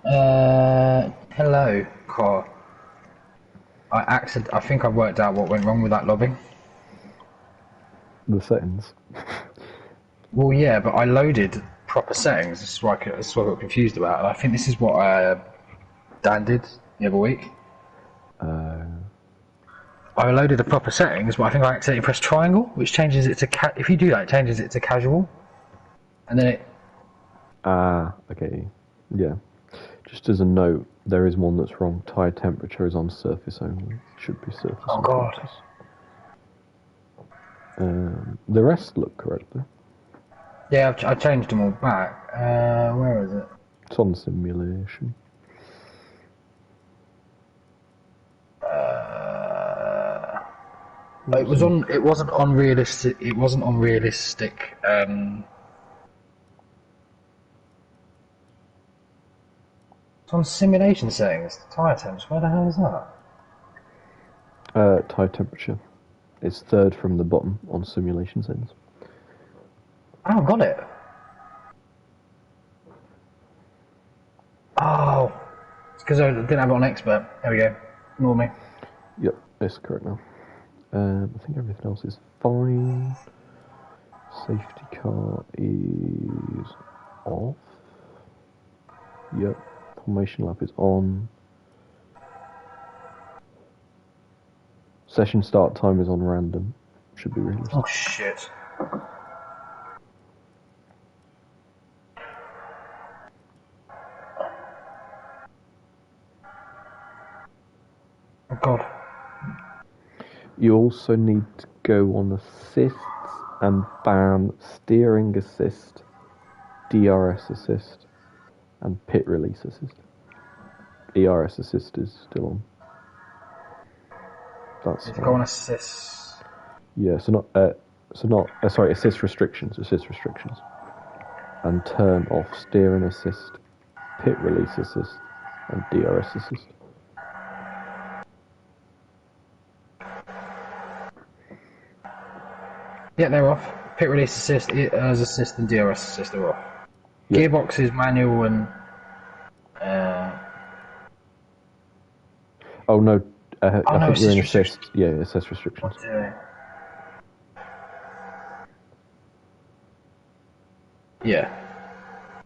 hello. Hello, Car. I think I've worked out what went wrong with that lobby. The settings. Well, yeah, but I loaded proper settings. This is what I got confused about. And I think this is what Dan did the other week. I loaded the proper settings, but I think I accidentally pressed triangle, which changes it to if you do that, it changes it to casual. And then it... Okay. Yeah. Just as a note, there is one that's wrong. Tire temperature is on surface only. It should be surface Oh, and God. quarters. The rest look correct, though. Yeah, I changed them all back. Where is it? It's on simulation. It was on. It wasn't on realistic. It wasn't on realistic. It's on simulation settings. Tire temps. Where the hell is that? Tire temperature. It's third from the bottom on simulation settings. I haven't got it. Oh, it's because I didn't have it on expert. There we go. Ignore me. Yep, it's correct now. I think everything else is fine. Safety car is off. Yep. Formation lap is on. Session start time is on random. Should be realistic. Oh shit. Oh god. You also need to go on assists and ban steering assist, DRS assist, and pit release assist. ERS assist is still on. That's Go on assist. Yeah, sorry, assist restrictions, and turn off steering assist, pit release assist, and DRS assist. Yeah, they're off. Pit release assist, ERS assist, and DRS assist are off. Yep. Gearbox is manual and. Oh no. I think you're in assist. Yeah, assist restrictions. Yeah.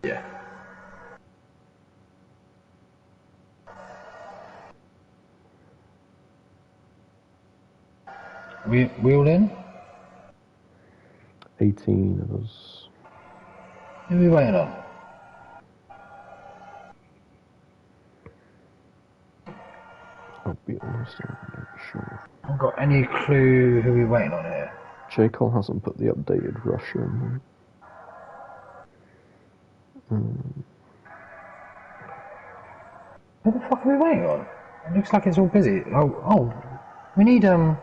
Yeah. We all in? 18 of us. Who are we waiting on? I'll be honest, I'm not sure. I haven't got any clue who we're waiting on here. J. Cole hasn't put the updated Russia in there. Who the fuck are we waiting on? It looks like it's all busy. Oh, we need Ivor.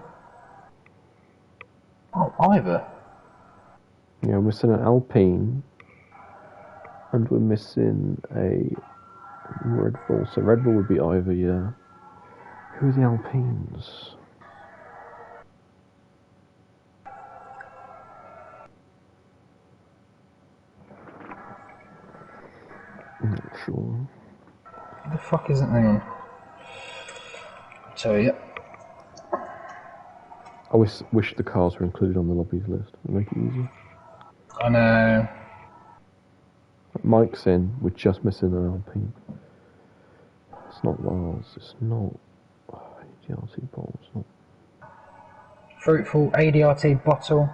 Yeah, we're missing an Alpine, and we're missing a Red Bull. So Red Bull would be Ivor, yeah. Who are the Alpines? I'm not sure. Who the fuck isn't hang on? So, yep. I wish the cars were included on the lobbies list. It'd make it easier. I know. Mike's in. We're just missing an Alpine. It's not Lars. It's not ADRT Ball. It's not. Fruitful ADRT Bottle.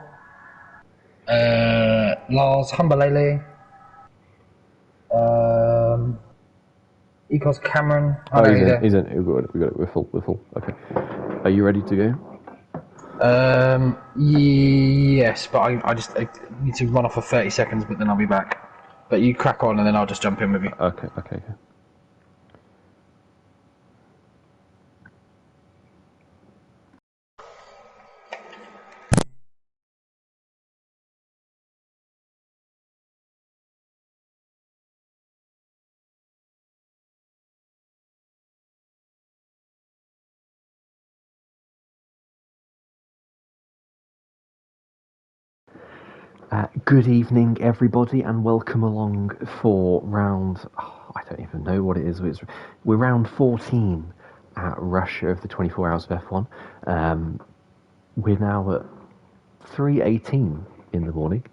Lars Humberlele. Ecos Cameron. Oh, he's in. We got it. We're full. Okay. Are you ready to go? Yes, but I need to run off for 30 seconds, but then I'll be back. But you crack on and then I'll just jump in with you. Okay. Good evening, everybody, and welcome along for round. I don't even know what it is. We're round 14 at Russia of the 24 Hours of F1. We're now at 3:18 in the morning,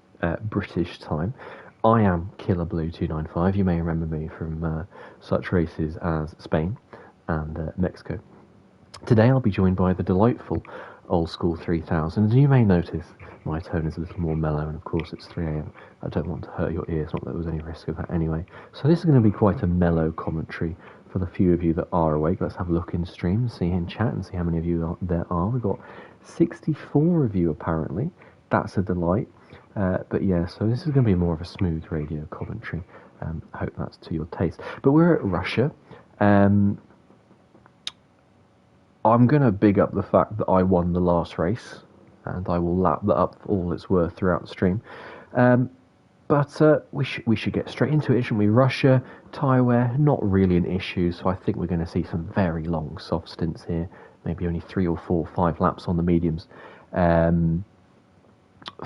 British time. I am Killer Blue 295. You may remember me from such races as Spain and Mexico. Today I'll be joined by the delightful Old School 3000. As you may notice, my tone is a little more mellow, and of course it's 3 a.m. I don't want to hurt your ears, not that there was any risk of that anyway. So this is going to be quite a mellow commentary for the few of you that are awake. Let's have a look in stream, see in chat, and see how many of you there are. We've got 64 of you apparently. That's a delight. But yeah, so this is going to be more of a smooth radio commentary. I hope that's to your taste. But we're at Russia. I'm going to big up the fact that I won the last race, and I will lap that up for all it's worth throughout the stream. But we should get straight into it, shouldn't we? Russia, tyre wear, not really an issue, so I think we're going to see some very long soft stints here, maybe only 3 or 4 or 5 laps on the mediums.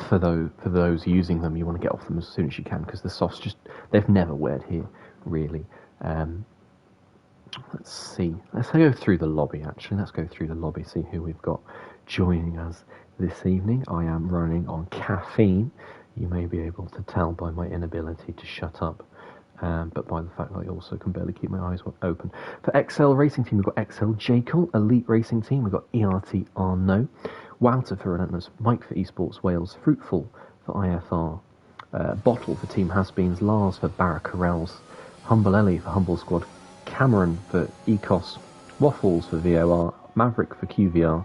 For those using them, you want to get off them as soon as you can, because the softs they've never weared here, really. Let's see. Let's go through the lobby, actually. Let's go through the lobby, see who we've got joining us this evening. I am running on caffeine. You may be able to tell by my inability to shut up, but by the fact that I also can barely keep my eyes open. For XL Racing Team, we've got XL Jekyll. Elite Racing Team, we've got ERT Arnaud. Wouter for Relentless. Mike for Esports Wales. Fruitful for IFR. Bottle for Team Has-Beens. Lars for Barracarels. Humble Ellie for Humble Squad. Cameron for Ecos, Waffles for VOR, Maverick for QVR,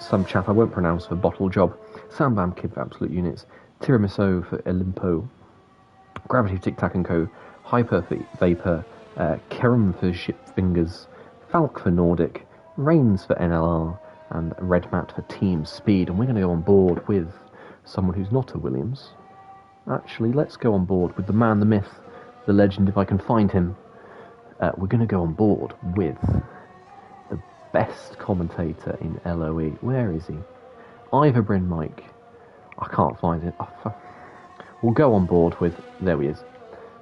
some chap I won't pronounce for Bottle Job, Sambam Kid for Absolute Units, Tiramisu for Olimpo, Gravity Tic Tac & Co, Hyper for Vapor, Kerem for Ship Fingers, Falk for Nordic, Reigns for NLR, and Red Mat for Team Speed. And we're going to go on board with someone who's not a Williams. Actually, let's go on board with the man, the myth, the legend, if I can find him. We're going to go on board with the best commentator in LOE. Where is he? Ivor Bryn Mike. I can't find it. We'll go on board with... There he is.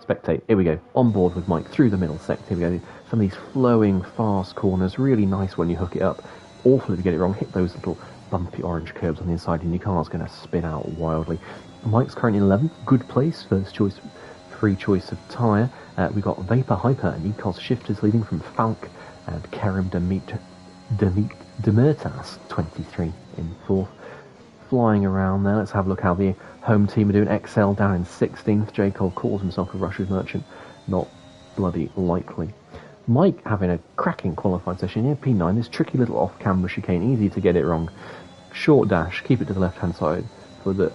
Spectate. Here we go. On board with Mike through the middle sector. Here we go. Some of these flowing, fast corners. Really nice when you hook it up. Awful if you get it wrong. Hit those little bumpy orange curbs on the inside and your car's going to spin out wildly. Mike's currently in 11th. Good place. First choice... Free choice of tyre. We've got Vapor, Hyper and Ecos shifters leading from Falk and Kerem Demirtas, 23 in 4th. Flying around there. Let's have a look how the home team are doing. XL down in 16th. J. Cole calls himself a Russia's merchant. Not bloody likely. Mike having a cracking qualifying session here. P9. This tricky little off-camber chicane. Easy to get it wrong. Short dash. Keep it to the left-hand side.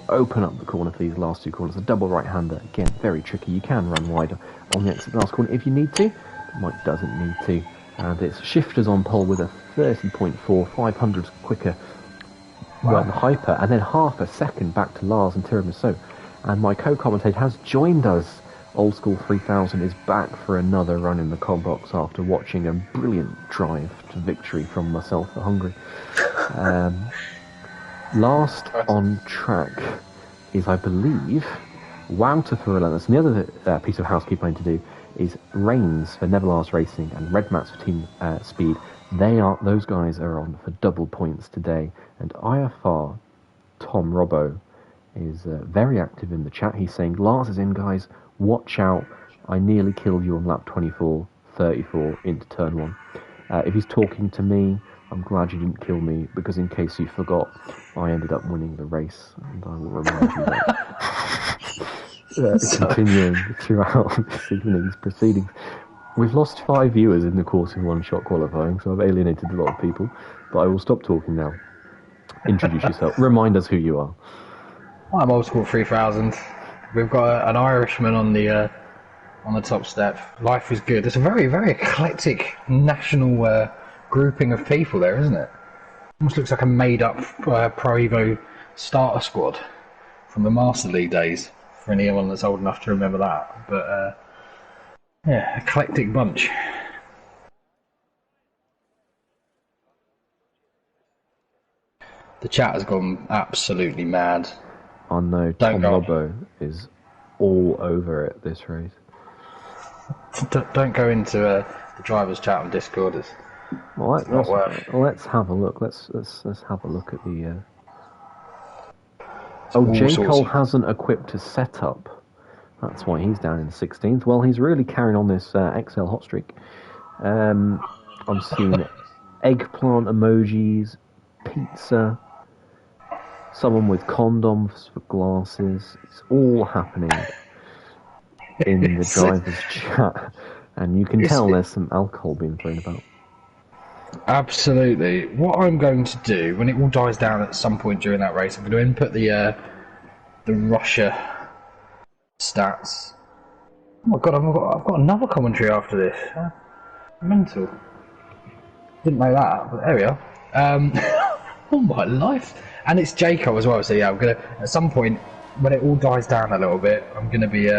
Open up the corner for these last 2 corners. A double right-hander, again, very tricky. You can run wider on the exit last corner if you need to, but Mike doesn't need to. And it's shifters on pole with a 30.4, 500s quicker than Hyper, and then half a second back to Lars and Tiramisu. And my co-commentator has joined us. Old School 3000 is back for another run in the cob box after watching a brilliant drive to victory from myself at Hungary. Last on track is, I believe, Wouter for Relentless. And the other piece of housekeeping I need to do is Reigns for Nevillars Racing and Red Mats for Team Speed. Those guys are on for double points today. And IFR Tom Robbo is very active in the chat. He's saying, Lars is in, guys. Watch out. I nearly killed you on lap 24, 34 into turn 1. If he's talking to me, I'm glad you didn't kill me, because in case you forgot, I ended up winning the race, and I will remind you that. Continuing throughout this evening's proceedings. We've lost 5 viewers in the course of one-shot qualifying, so I've alienated a lot of people, but I will stop talking now. Introduce yourself. Remind us who you are. I'm Old School 3000. We've got an Irishman on the top step. Life is good. It's a very, very eclectic national grouping of people there, isn't it? Almost looks like a made-up Pro Evo starter squad from the Master League days, for anyone that's old enough to remember that. But yeah, eclectic bunch. The chat has gone absolutely mad. I know Tom Robbo is all over it this race. Don't go into the drivers' chat on Discord. It's Well, not worth. let's have a look. Let's have a look at the. All J. sorts Cole of- hasn't equipped his setup. That's why he's down in 16th. Well, he's really carrying on this XL hot streak. I'm seeing eggplant emojis, pizza, someone with condoms for glasses. It's all happening in the driver's chat. And you can tell there's some alcohol being thrown about. Absolutely. What I'm going to do when it all dies down at some point during that race, I'm going to input the Russia stats. Oh my god, I've got another commentary after this. Mental. Didn't know that, but there we are. Oh my life. And it's Jacob as well, so yeah, I'm going to, at some point, when it all dies down a little bit, I'm going to be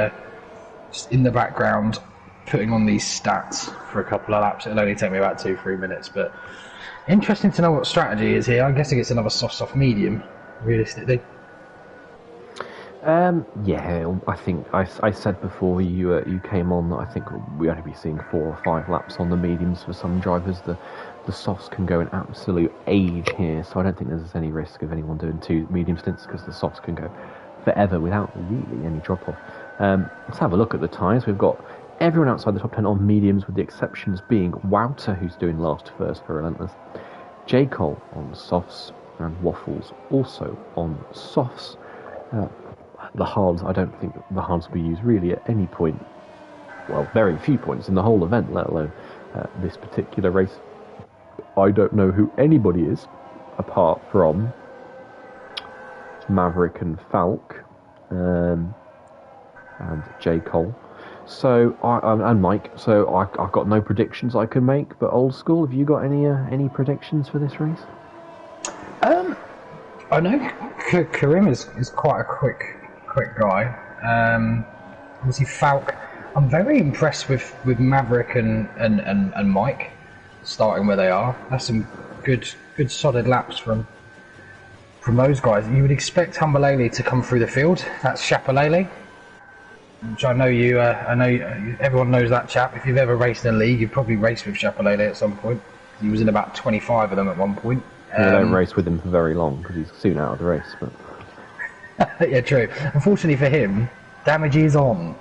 just in the background putting on these stats for a couple of laps. It'll only take me about 2-3 minutes, but interesting to know what strategy is here. I'm guessing it's another soft medium, realistically. Yeah, I think I said before you came on that I think we only be seeing 4 or 5 laps on the mediums for some drivers. The softs can go an absolute age here, so I don't think there's any risk of anyone doing 2 medium stints because the softs can go forever without really any drop off. Let's have a look at the tyres. We've got everyone outside the top 10 on mediums, with the exceptions being Wouter, who's doing last to first for Relentless, J. Cole on softs, and Waffles also on softs. The hards, I don't think the hards will be used really at any point. Well, very few points in the whole event, let alone this particular race. I don't know who anybody is apart from Maverick and Falk and J. Cole. So and Mike. So I've got no predictions I can make. But old school, have you got any predictions for this race? I know Karim is quite a quick guy. Obviously Falk. I'm very impressed with Maverick and Mike starting where they are. That's some good solid laps from those guys. You would expect Humbalele to come through the field. That's Shapalele, which I know everyone knows that chap. If you've ever raced in a league, you've probably raced with Shapalele at some point. He was in about 25 of them at one point. I don't race with him for very long because he's soon out of the race. But yeah, true. Unfortunately for him, damage is on.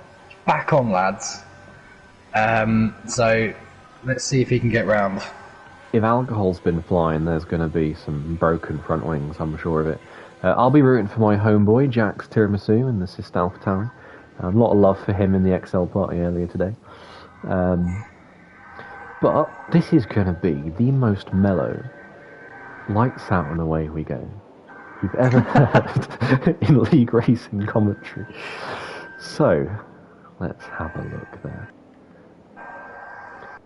Back on, lads. So let's see if he can get round. If alcohol's been flying, there's going to be some broken front wings, I'm sure of it. I'll be rooting for my homeboy, Jax Tiramisu, in the Sist AlphaTauri. A lot of love for him in the XL party earlier today. But this is going to be the most mellow, lights out and away we go you've ever heard in league racing commentary. So, let's have a look there.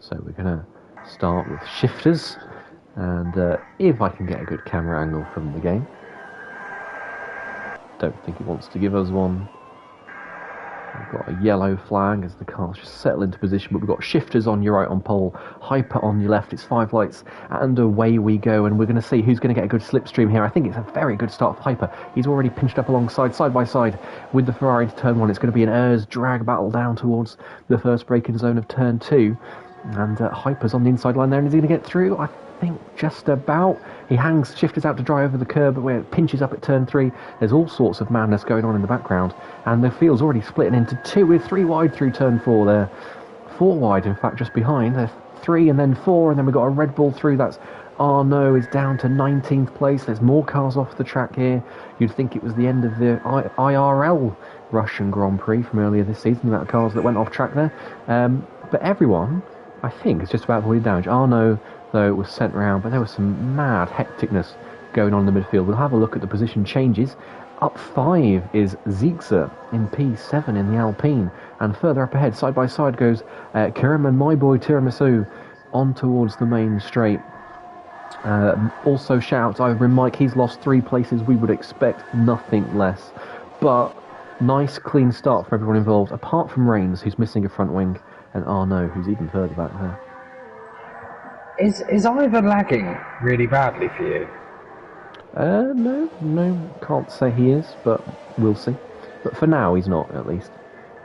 So we're going to start with shifters, and if I can get a good camera angle from the game. Don't think it wants to give us one. We've got a yellow flag as the cars just settle into position, but we've got shifters on your right on pole, Hyper on your left. It's 5 lights, and away we go, and we're going to see who's going to get a good slipstream here. I think it's a very good start for Hyper. He's already pinched up alongside, side by side, with the Ferrari into turn 1. It's going to be an Urs drag battle down towards the first braking zone of turn 2, and Hyper's on the inside line there, and is he going to get through? I think just about. He hangs shifters out to dry over the curb where it pinches up at turn 3. There's all sorts of madness going on in the background, and the field's already splitting into 2 with 3 wide through turn 4 there. 4 wide, in fact, just behind. There's 3 and then 4, and then we've got a Red Bull through. That's Arnaud is down to 19th place. There's more cars off the track here. You'd think it was the end of the IRL Russian Grand Prix from earlier this season, the amount of cars that went off track there. But everyone, I think, is just about avoiding damage. Arnaud, though, was sent round, but there was some mad hecticness going on in the midfield. We'll have a look at the position changes. Up 5 is Ziegler in P7 in the Alpine, and further up ahead, side by side, goes Karim and my boy Tiramisu on towards the main straight. Also shout out to Ivan Mike. He's lost 3 places. We would expect nothing less, but nice clean start for everyone involved, apart from Reigns, who's missing a front wing, and Arnaud, who's even further back there. Is Ivan lagging really badly for you? No, can't say he is, but we'll see. But for now, he's not, at least.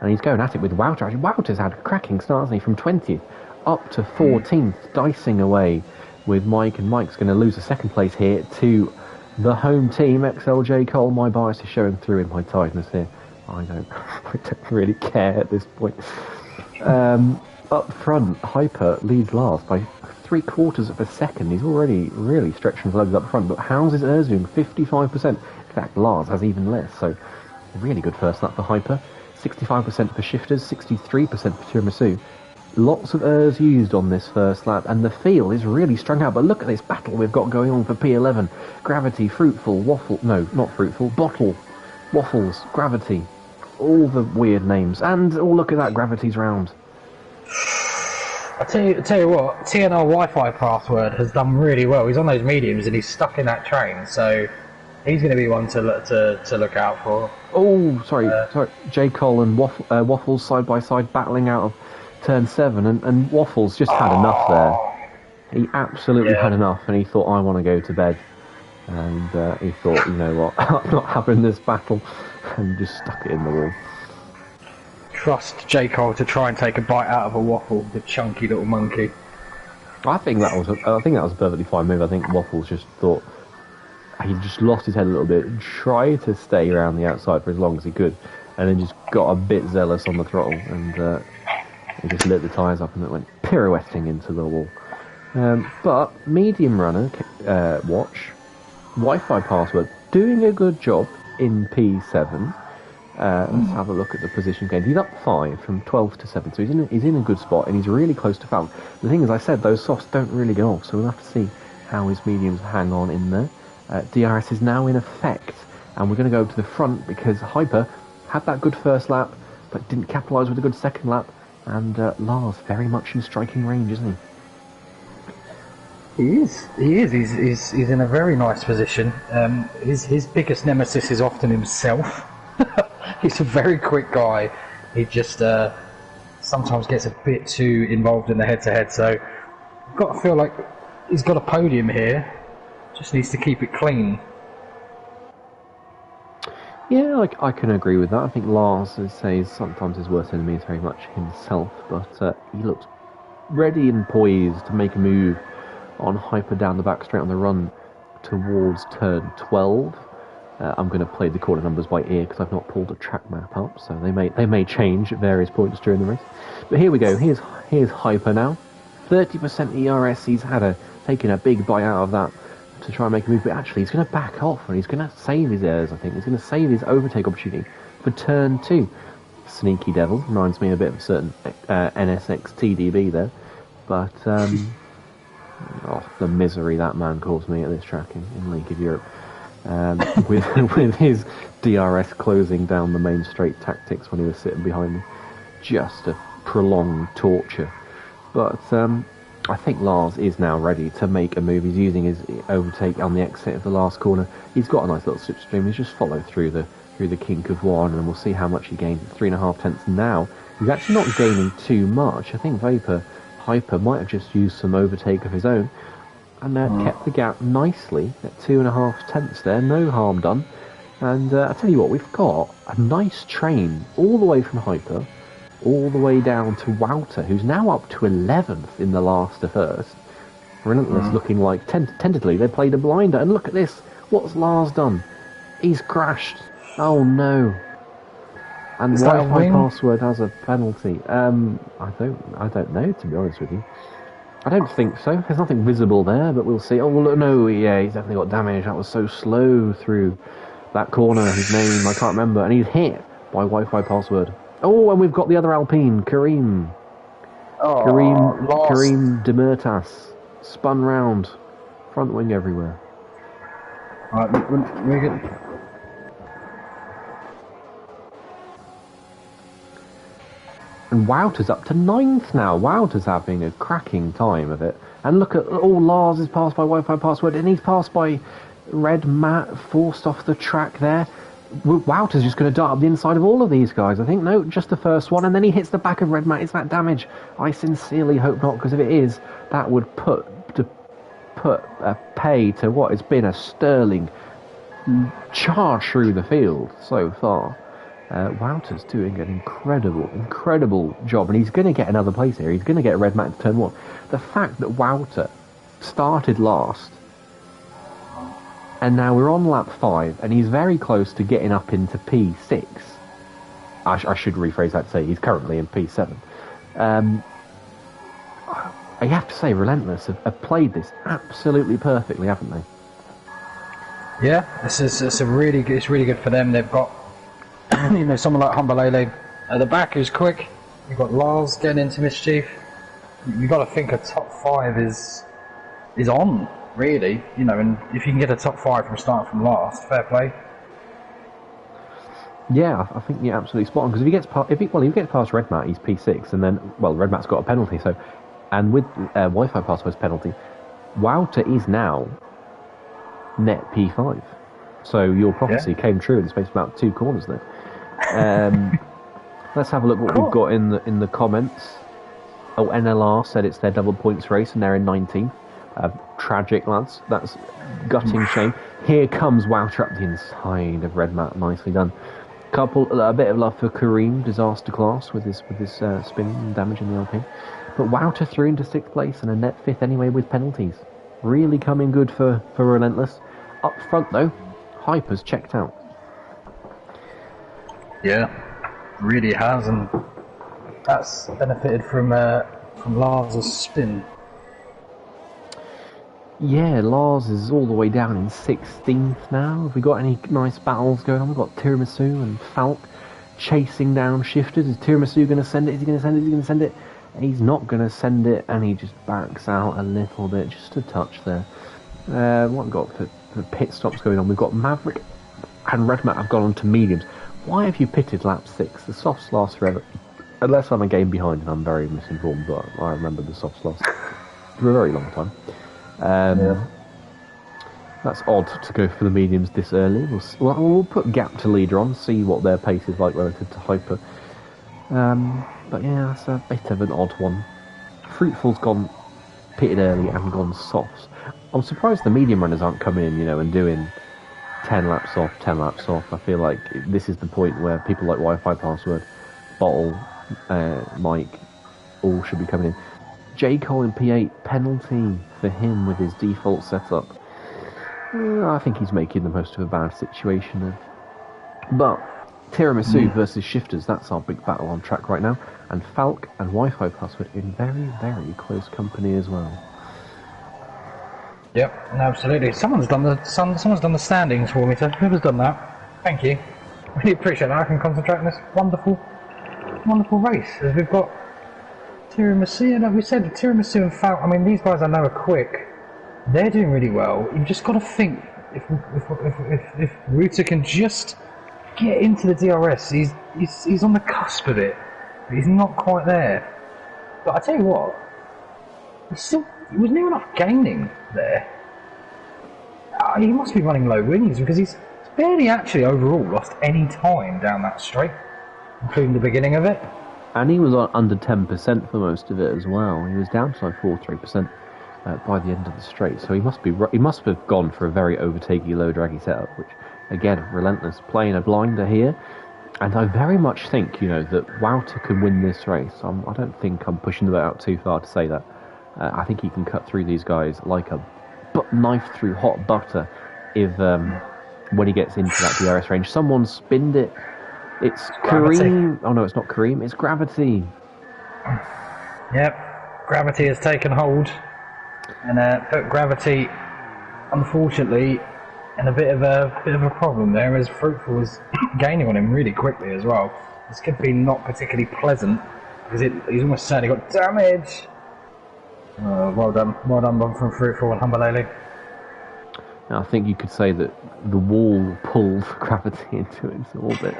and he's going at it with Wouter. Actually, Wouter's had a cracking start, hasn't he, from 20th up to 14th, dicing away with Mike, and Mike's going to lose a second place here to the home team, XLJ Cole. My bias is showing through in my tiredness here. I don't really care at this point. Up front, Hyper leads last by 3/4 of a second. He's already really stretching his legs up front, but Howes is Erzoom 55%. In fact, Lars has even less, so really good first lap for Hyper. 65% for Shifters, 63% for Tiramisu. Lots of Ers used on this first lap, and the field is really strung out. But look at this battle we've got going on for P11. Gravity, Fruitful, Waffle... No, not Fruitful. Bottle, Waffles, Gravity. All the weird names. And, oh, look at that, Gravity's round. I tell you what, TNR Wi-Fi password has done really well. He's on those mediums and he's stuck in that train, so he's going to be one to look out for. Oh, sorry. J. Cole and Waffles side by side battling out of turn 7, and Waffles just had enough there. He absolutely had enough, and he thought, I want to go to bed. And he thought, you know what, I'm not having this battle, and just stuck it in the wall. Trust J. Cole to try and take a bite out of a Waffle, the chunky little monkey. I think that was a perfectly fine move. I think Waffles just thought he just lost his head a little bit, tried to stay around the outside for as long as he could, and then just got a bit zealous on the throttle, and he just lit the tyres up and it went pirouetting into the wall. But medium runner, watch, Wi-Fi password, doing a good job in P7. Let's have a look at the position gain. He's up 5 from 12 to 7, so he's in a good spot, and he's really close to foul. The thing is, I said those softs don't really go off, so we'll have to see how his mediums hang on in there. DRS is now in effect, and we're going to go to the front because Hyper had that good first lap, but didn't capitalise with a good second lap, and Lars very much in striking range, isn't he? He is. He's in a very nice position. His biggest nemesis is often himself. He's a very quick guy. He just sometimes gets a bit too involved in the head-to-head. So I've got to feel like he's got a podium here. Just needs to keep it clean. Yeah, I can agree with that. I think Lars, as says, sometimes his worst enemy is very much himself, but he looks ready and poised to make a move on Hyper down the back straight on the run towards turn 12. I'm going to play the corner numbers by ear because I've not pulled a track map up, so they may change at various points during the race. But here we go. Here's Hyper now. 30% ERS. He's taken a big bite out of that to try and make a move, but actually he's going to back off and he's going to save his airs. I think he's going to save his overtake opportunity for turn 2. Sneaky devil, reminds me a bit of a certain NSX TDB there, but the misery that man caused me at this track in League of Europe. With his DRS closing down the main straight tactics when he was sitting behind me. Just a prolonged torture. But I think Lars is now ready to make a move. He's using his overtake on the exit of the last corner. He's got a nice little slipstream. He's just followed through the kink of one, and we'll see how much he gains at 3.5 tenths now. He's actually not gaining too much. I think Hyper might have just used some overtake of his own, and kept the gap nicely at 2.5 tenths there. No harm done. And I tell you what, we've got a nice train all the way from Hyper, all the way down to Wouter, who's now up to 11th in the last to first. Relentless looking like tentatively they played a blinder. And look at this. What's Lars done? He's crashed. Oh no. And Wi-Fi password has a penalty. I don't know, to be honest with you. I don't think so. There's nothing visible there, but we'll see. Oh, well, no, yeah, he's definitely got damage. That was so slow through that corner. His name, I can't remember. And he's hit by Wi-Fi password. Oh, and we've got the other Alpine, Kareem. Kareem Demirtas. Spun round. Front wing everywhere. Alright, we get... And Wouter's up to 9th now. Wouter's having a cracking time of it. And look at, Lars is passed by Wi-Fi password, and he's passed by Red Matt, forced off the track there. Wouter's just going to dart up the inside of all of these guys, I think. No, just the first one, and then he hits the back of Red Matt. Is that damage? I sincerely hope not, because if it is, that would put a pay to what has been a sterling charge through the field so far. Wouter's doing an incredible job, and he's going to get another place here. He's going to get a red mat to turn 1. The fact that Wouter started last, and now we're on lap 5, and he's very close to getting up into P6. I should rephrase that to say he's currently in P7. I have to say, Relentless have played this absolutely perfectly, haven't they? Yeah, it's really good for them. They've got someone like Humbalele at the back who's quick. You've got Lars getting into mischief. You've got to think a top 5 is on, really. And if you can get a top 5 from starting from last, fair play. Yeah, I think you're absolutely spot on, because if he gets past Red Mat, he's P6, and then Red Mat's got a penalty, so, and with Wi-Fi password's penalty, Wouter is now net P5. So your prophecy came true in the space of about 2 corners there. Let's have a look what we've got in the comments. Oh, NLR said it's their double points race and they're in 19th. Tragic, lads. That's gutting shame. Here comes Wouter up the inside of Red Mat. Nicely done. A bit of love for Kareem, disaster class with his spin and damage in the LP. But Wouter through into 6th place and a net 5th anyway with penalties. Really coming good for Relentless. Up front though, Hyper's checked out. Yeah, really has, and that's benefited from Lars' spin. Yeah, Lars is all the way down in 16th now. Have we got any nice battles going on? We've got Tiramisu and Falk chasing down Shifters. Is Tiramisu going to send it? Is he going to send it? Is he going to send it? He's not going to send it, and he just backs out a little bit, just a touch there. What have we got for pit stops going on? We've got Maverick and Red Mat have gone on to mediums. Why have you pitted lap 6? The softs last forever. Unless I'm a game behind and I'm very misinformed, but I remember the softs last for a very long time. That's odd to go for the mediums this early. We'll put Gap to leader on, see what their pace is like relative to Hyper. But yeah, that's a bit of an odd one. Fruitful's gone pitted early and gone softs. I'm surprised the medium runners aren't coming in, and doing 10 laps off, 10 laps off. I feel like this is the point where people like Wi-Fi Password, Bottle, Mike, all should be coming in. J. Cole in P8, penalty for him with his default setup. I think he's making the most of a bad situation. But Tiramisu versus Shifters, that's our big battle on track right now. And Falk and Wi-Fi Password in very, very close company as well. Yep, absolutely. Someone's done the standings for me, so whoever's done that, thank you. Really appreciate that. I can concentrate on this wonderful race. As we've got Tiramisu, and like we said, Tiramisu and Falk. I mean, these guys I know are quick. They're doing really well. You've just got to think if Ruta can just get into the DRS, he's on the cusp of it, but he's not quite there. But I tell you what, he was near enough gaining there. He must be running low winnings because he's barely actually overall lost any time down that straight, including the beginning of it. And he was on under 10% for most of it as well. He was down to like 4-3% by the end of the straight. So he must have gone for a very overtakey, low draggy setup, which again, Relentless playing a blinder here. And I very much think, that Wouter can win this race. I don't think I'm pushing the boat out too far to say that. I think he can cut through these guys like a knife through hot butter if when he gets into that DRS range. Someone spinned it. It's Gravity. Kareem. Oh no, it's not Kareem. It's Gravity. Yep, Gravity has taken hold and put Gravity, unfortunately, in a bit of a problem there, as Fruitful is gaining on him really quickly as well. This could be not particularly pleasant because he's almost certainly got damage. Well done from Fruitful and Humbalele. I think you could say that the wall pulled Gravity into its orbit.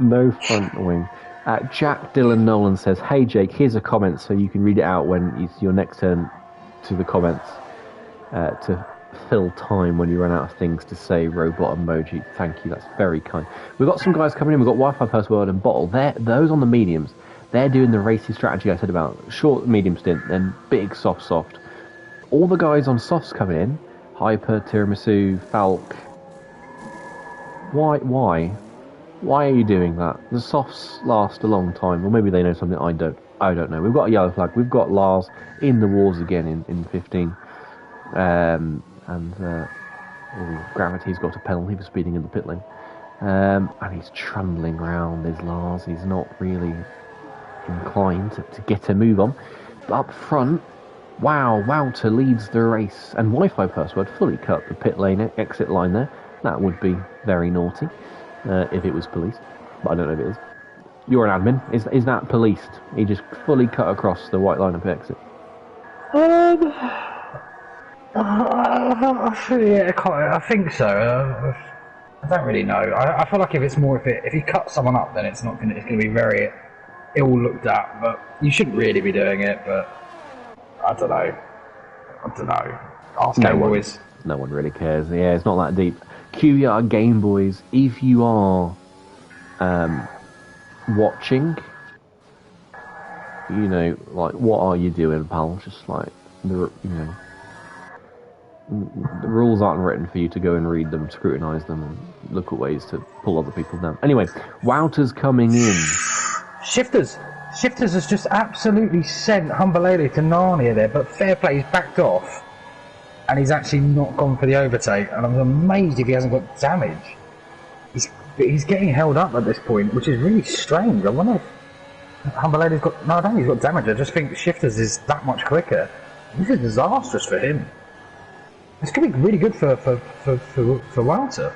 No front wing. Jack Dylan Nolan says, "Hey Jake, here's a comment so you can read it out when it's your next turn to the comments to fill time when you run out of things to say. Robot emoji. Thank you, that's very kind. We've got some guys coming in. We've got Wi-Fi Password and Bottle. Those on the mediums. They're doing the racy strategy I said about short, medium stint, then big, soft. All the guys on softs coming in, Hyper, Tiramisu, Falk, Why are you doing that? The softs last a long time, or maybe they know something I don't. I don't know. We've got a yellow flag. We've got Lars in the wars again in 15. Gravity's got a penalty for speeding in the pit lane. And he's trundling round, there's Lars. He's not really inclined to get a move on. But up front, wow, Wouter leads the race. And Wi-Fi password fully cut the pit lane exit line there. That would be very naughty if it was policed. But I don't know if it is. You're an admin. Is that policed? He just fully cut across the white line of exit. Yeah, I think so. I don't really know. I feel like if he cuts someone up, then it's going to be very ill looked at. But you shouldn't really be doing it. But I don't know. Ask Game Boys. No one really cares. Yeah, it's not that deep. QER Game Boys. If you are watching, you know, like, what are you doing, pal? Just like the rules aren't written for you to go and read them, scrutinise them, and look at ways to pull other people down. Anyway, Wouter's coming in. Shifters has just absolutely sent Humbalele to Narnia there, but fair play, he's backed off, and he's actually not gone for the overtake, and I'm amazed if he hasn't got damage. He's getting held up at this point, which is really strange. I wonder if Humbalele's got... No, I don't think he's got damage. I just think Shifters is that much quicker. This is disastrous for him. It's going to be really good for Wouter.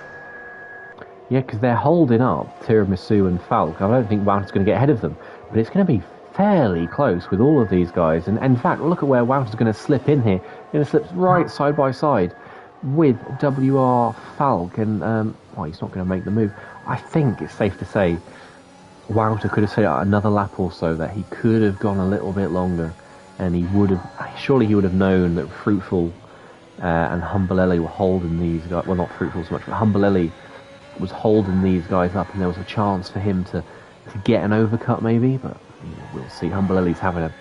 Yeah, because they're holding up Tiramisu and Falk. I don't think Wouter's going to get ahead of them, but it's going to be fairly close with all of these guys. And in fact, look at where Wouter's going to slip in here. He's going to slip right side by side with WR Falk, and he's not going to make the move. I think it's safe to say Wouter could have set out another lap or so, that he could have gone a little bit longer, and he would have known that Fruitful and Humbalele were holding these guys. Well, not Fruitful so much, but Humbalele was holding these guys up, and there was a chance for him to get an overcut maybe, but we'll see. Humbalele's having a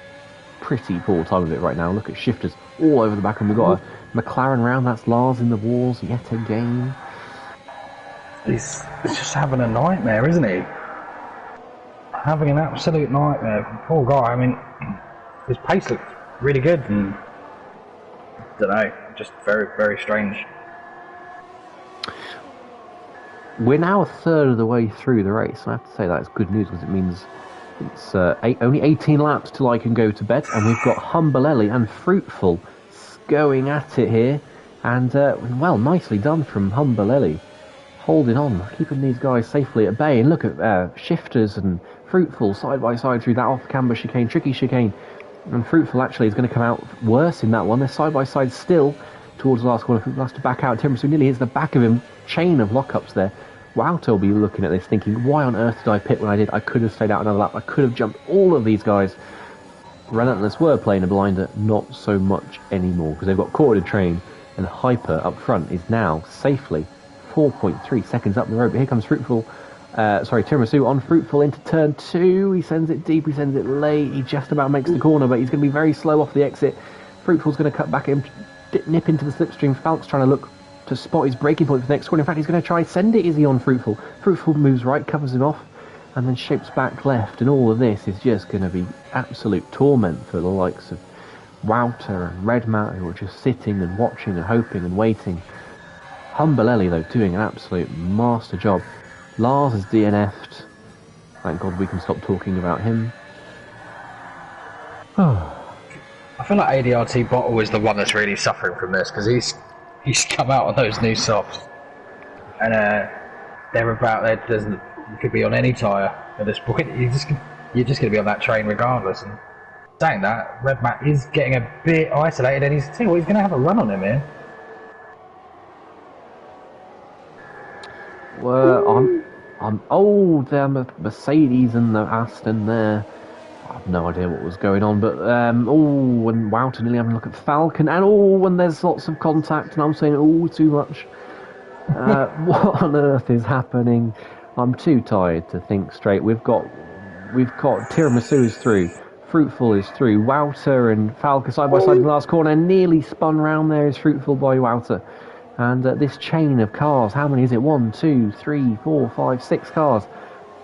pretty poor time of it right now. Look at Shifters all over the back, and we've got a McLaren round. That's Lars in the walls yet again. He's just having a nightmare, isn't he? Having an absolute nightmare. Poor guy. I mean, his pace looks really good, and I don't know, just very, very strange. We're now a third of the way through the race, and I have to say that's good news, because it means it's only 18 laps till I can go to bed, and we've got Humbalele and Fruitful going at it here, and well, nicely done from Humbalele, holding on, keeping these guys safely at bay. And look at Shifters and Fruitful side by side through that off-camber chicane, tricky chicane, and Fruitful actually is going to come out worse in that one. They're side by side still towards the last corner. Fruitful has to back out. Tiramisu nearly hits the back of him. Chain of lockups there. Wouter will be looking at this thinking, why on earth did I pit when I did? I could have stayed out another lap. I could have jumped all of these guys. Relentless were playing a blinder, not so much anymore, because they've got Quartered Train, and Hyper up front is now safely 4.3 seconds up the road. But here comes Tiramisu on Fruitful into turn 2. He sends it deep, he sends it late. He just about makes the corner, but he's going to be very slow off the exit. Fruitful's going to cut back in, nip into the slipstream. Falk's trying to look to spot his breaking point for the next corner. In fact, he's going to try and send it Izzy on Fruitful. Fruitful moves right, covers him off, and then shapes back left. And all of this is just going to be absolute torment for the likes of Wouter and Redmat, who are just sitting and watching and hoping and waiting. Humbalele, though, doing an absolute master job. Lars is DNF'd. Thank God we can stop talking about him. I feel like ADRT Bottle is the one that's really suffering from this, because he's come out on those new softs, and they're about there. You could be on any tyre at this point. You're just going to be on that train regardless. And saying that, Redmat is getting a bit isolated, and he's going to have a run on him here. Well, the Mercedes and the Aston there. I have no idea what was going on, but when Wouter nearly having a look at Falcon, and when there's lots of contact, and I'm saying too much. What on earth is happening? I'm too tired to think straight. We've got Tiramisu is through, Fruitful is through, Wouter and Falcon side by side in the last corner. Nearly spun round there is Fruitful by Wouter. And this chain of cars, how many is it? 1, 2, 3, 4, 5, 6 cars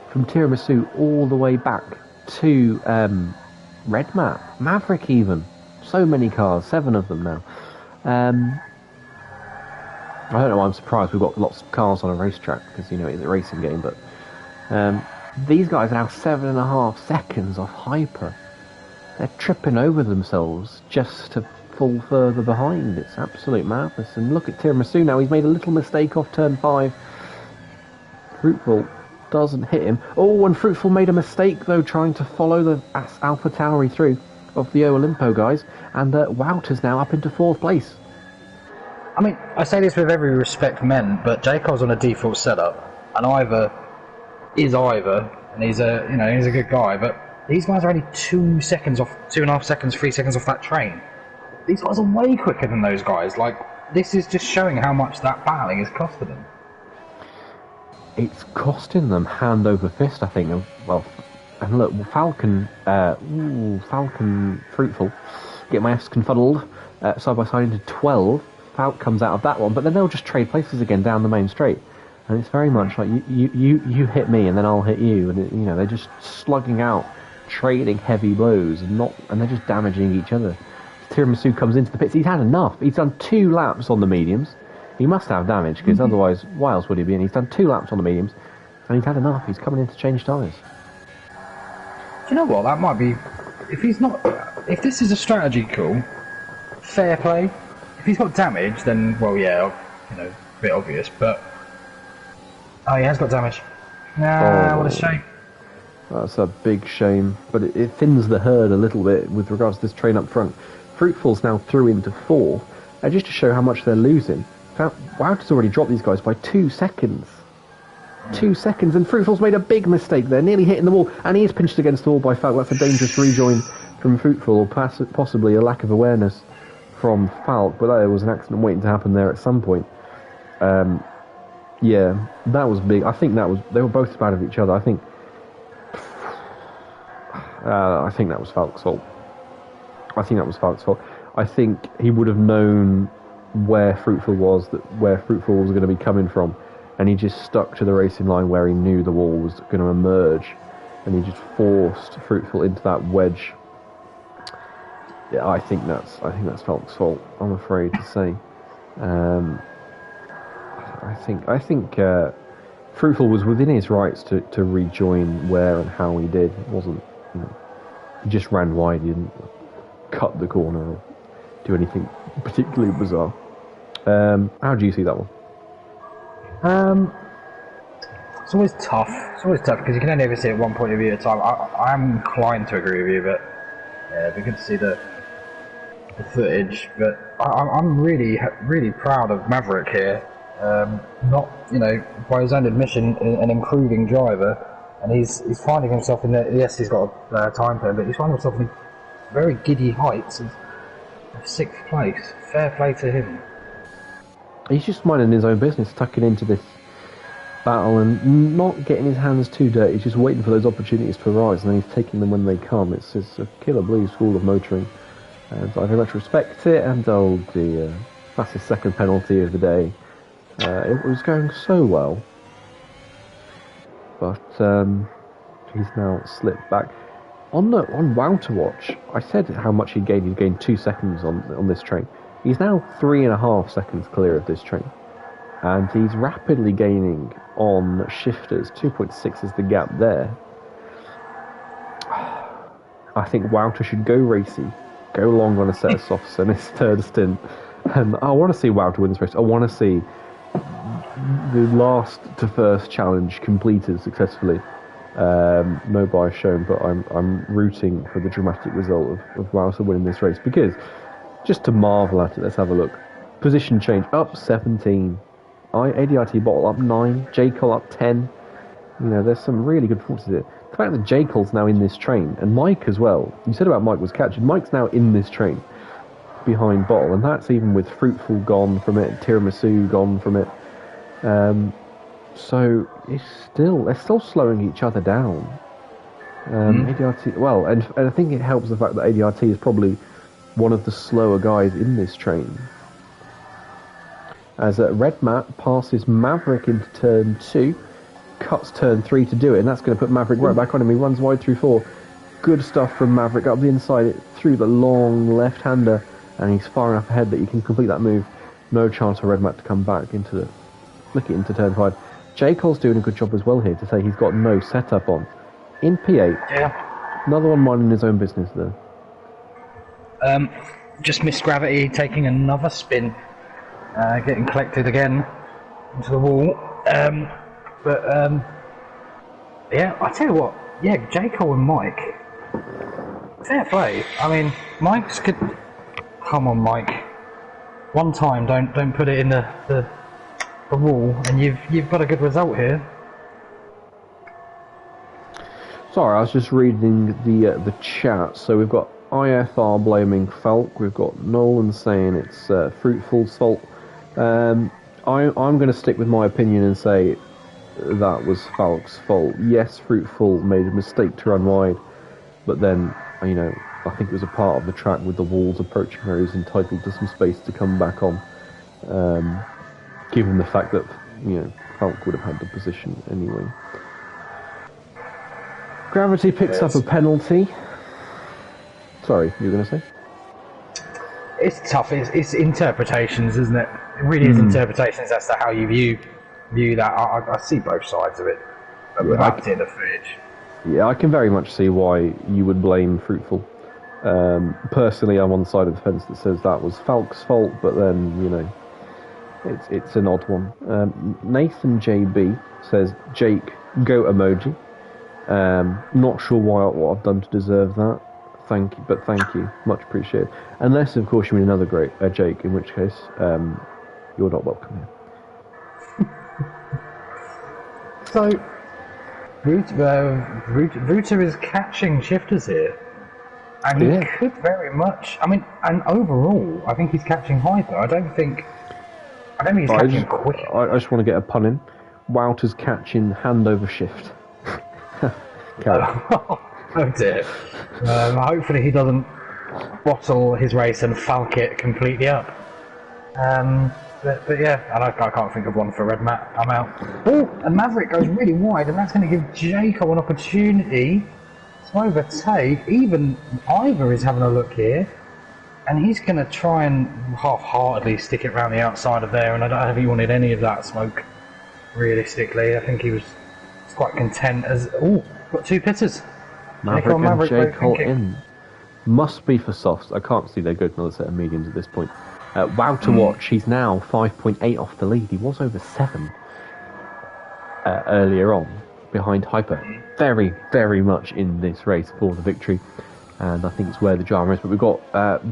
from Tiramisu all the way back to Red Map, Maverick even. So many cars, 7 of them now. I don't know why I'm surprised we've got lots of cars on a racetrack, because, you know, it's a racing game, but these guys are now 7.5 seconds off Hyper. They're tripping over themselves just to fall further behind. It's absolute madness. And look at Tiramisu now, he's made a little mistake off turn 5. Fruitful doesn't hit him. Oh, and Fruitful made a mistake, though, trying to follow the Alpha Tauri through of the Olimpo guys, and Wouter's now up into 4th place. I mean, I say this with every respect meant, but Jacob's on a default setup, and Ivor is Ivor, and he's a good guy, but these guys are only 2 seconds off, 2.5 seconds, 3 seconds off that train. These guys are way quicker than those guys. Like, this is just showing how much that battling is costing them. It's costing them hand over fist, I think. Well, and look, Falcon, Fruitful, get my ass confuddled, side by side into 12. Falk comes out of that one, but then they'll just trade places again down the main straight. And it's very much like you hit me and then I'll hit you, and they're just slugging out, trading heavy blows, and they're just damaging each other. Tiramisu comes into the pits. He's had enough. He's done 2 laps on the mediums. He must have damage, because otherwise, why else would he be? And he's done 2 laps on the mediums, and he's had enough. He's coming in to change tyres. Do you know what? That might be. If this is a strategy call, fair play. If he's got damage, then well, yeah, a bit obvious. But oh, he has got damage. Nah, what a shame. That's a big shame, but it thins the herd a little bit with regards to this train up front. Fruitful's now through into 4th, and just to show how much they're losing, Wouter's already dropped these guys by 2 seconds. 2 seconds, and Fruitful's made a big mistake there, nearly hitting the wall, and he is pinched against the wall by Falk. That's a dangerous rejoin from Fruitful, or possibly a lack of awareness from Falk, but there was an accident waiting to happen there at some point. Yeah, that was big. I think they were both bad of each other. I think that was Falk's fault. I think he would have known where Fruitful was going to be coming from, and he just stuck to the racing line where he knew the wall was going to emerge, and he just forced Fruitful into that wedge. Yeah, I think that's Falk's fault, I'm afraid to say. I think Fruitful was within his rights to rejoin where and how he did. It wasn't, he just ran wide. He didn't cut the corner or do anything particularly bizarre. How do you see that one? It's always tough. Because you can only ever see it one point of view at a time. I'm inclined to agree with you, but yeah, it'd be good to see the footage. But I'm really, really proud of Maverick here. Not, by his own admission, an improving driver, and he's finding himself in the. Yes, he's got a time pen, but he's finding himself in very giddy heights of 6th place. Fair play to him. He's just minding his own business, tucking into this battle and not getting his hands too dirty. He's just waiting for those opportunities to arise, and then he's taking them when they come. It's a killer blue school of motoring, and I very much respect it. And oh dear, that's his 2nd penalty of the day. It was going so well, but he's now slipped back. On Wouter Watch, I said how much he gained. He gained 2 seconds on this train. He's now 3.5 seconds clear of this train, and he's rapidly gaining on shifters. 2.6 is the gap there. I think Wouter should go racy, go long on a set of softs in his 3rd stint, and I want to see Wouter win this race. I want to see the last to first challenge completed successfully. No bias shown, but I'm rooting for the dramatic result of Wouter winning this race, because just to marvel at it, let's have a look. Position change up 17. ADRT Bottle up 9. J. Cole up 10. There's some really good performances here. The fact that J. Cole's now in this train, and Mike as well. You said about Mike was catching. Mike's now in this train behind Bottle, and that's even with Fruitful gone from it, Tiramisu gone from it. So they're still slowing each other down. ADRT, well, and I think it helps the fact that ADRT is probably one of the slower guys in this train. as Red Matt passes Maverick into turn 2, cuts turn 3 to do it, and that's going to put Maverick right back on him. He runs wide through 4. Good stuff from Maverick up the inside, through the long left-hander, and he's far enough ahead that he can complete that move. No chance for Red Matt to come back flick it into turn 5. J. Cole's doing a good job as well here to say he's got no setup on. In P8, another one minding his own business there. Just missed gravity, taking another spin, getting collected again into the wall. Yeah, I tell you what, J. Cole and Mike, fair play. I mean, Mike's could. Come on, Mike. One time, don't put it in the wall, and you've got a good result here. Sorry, I was just reading the chat. So we've got IFR blaming Falk. We've got Nolan saying it's Fruitful's fault. I'm going to stick with my opinion and say that was Falk's fault. Yes, Fruitful made a mistake to run wide, but then, I think it was a part of the track with the walls approaching where he was entitled to some space to come back on. Given the fact that, Falk would have had the position anyway. Gravity picks up a penalty. Sorry, you were going to say? It's tough. It's interpretations, isn't it? It really is interpretations as to how you view that. I see both sides of it, without getting the footage. Yeah, I can very much see why you would blame Fruitful. Personally, I'm on the side of the fence that says that was Falk's fault, but then, it's an odd one. Nathan JB says, Jake, go emoji. Not sure what I've done to deserve that. Thank you. Much appreciated. Unless, of course, you mean another great Jake, in which case, you're not welcome here. So, Ruta is catching shifters here. And he could very much. I mean, and overall, I think he's catching Hyper. I don't think he's catching quick. I just want to get a pun in. Wouter's catching hand over shift. Oh dear. Hopefully he doesn't bottle his race and falk it completely up. But yeah, and I can't think of one for Red Matt. I'm out. Oh, and Maverick goes really wide, and that's going to give Jacob an opportunity to overtake. Even Ivor is having a look here, and he's going to try and half-heartedly stick it around the outside of there, and I don't think he wanted any of that smoke, realistically. I think he was quite content as... Oh, got two pitters. Maverick and J. in. Must be for softs. I can't see they're good another set of mediums at this point. Wow to watch. He's now 5.8 off the lead. He was over 7 earlier on, behind Hyper. Very, very much in this race for the victory. And I think it's where the drama is. But we've got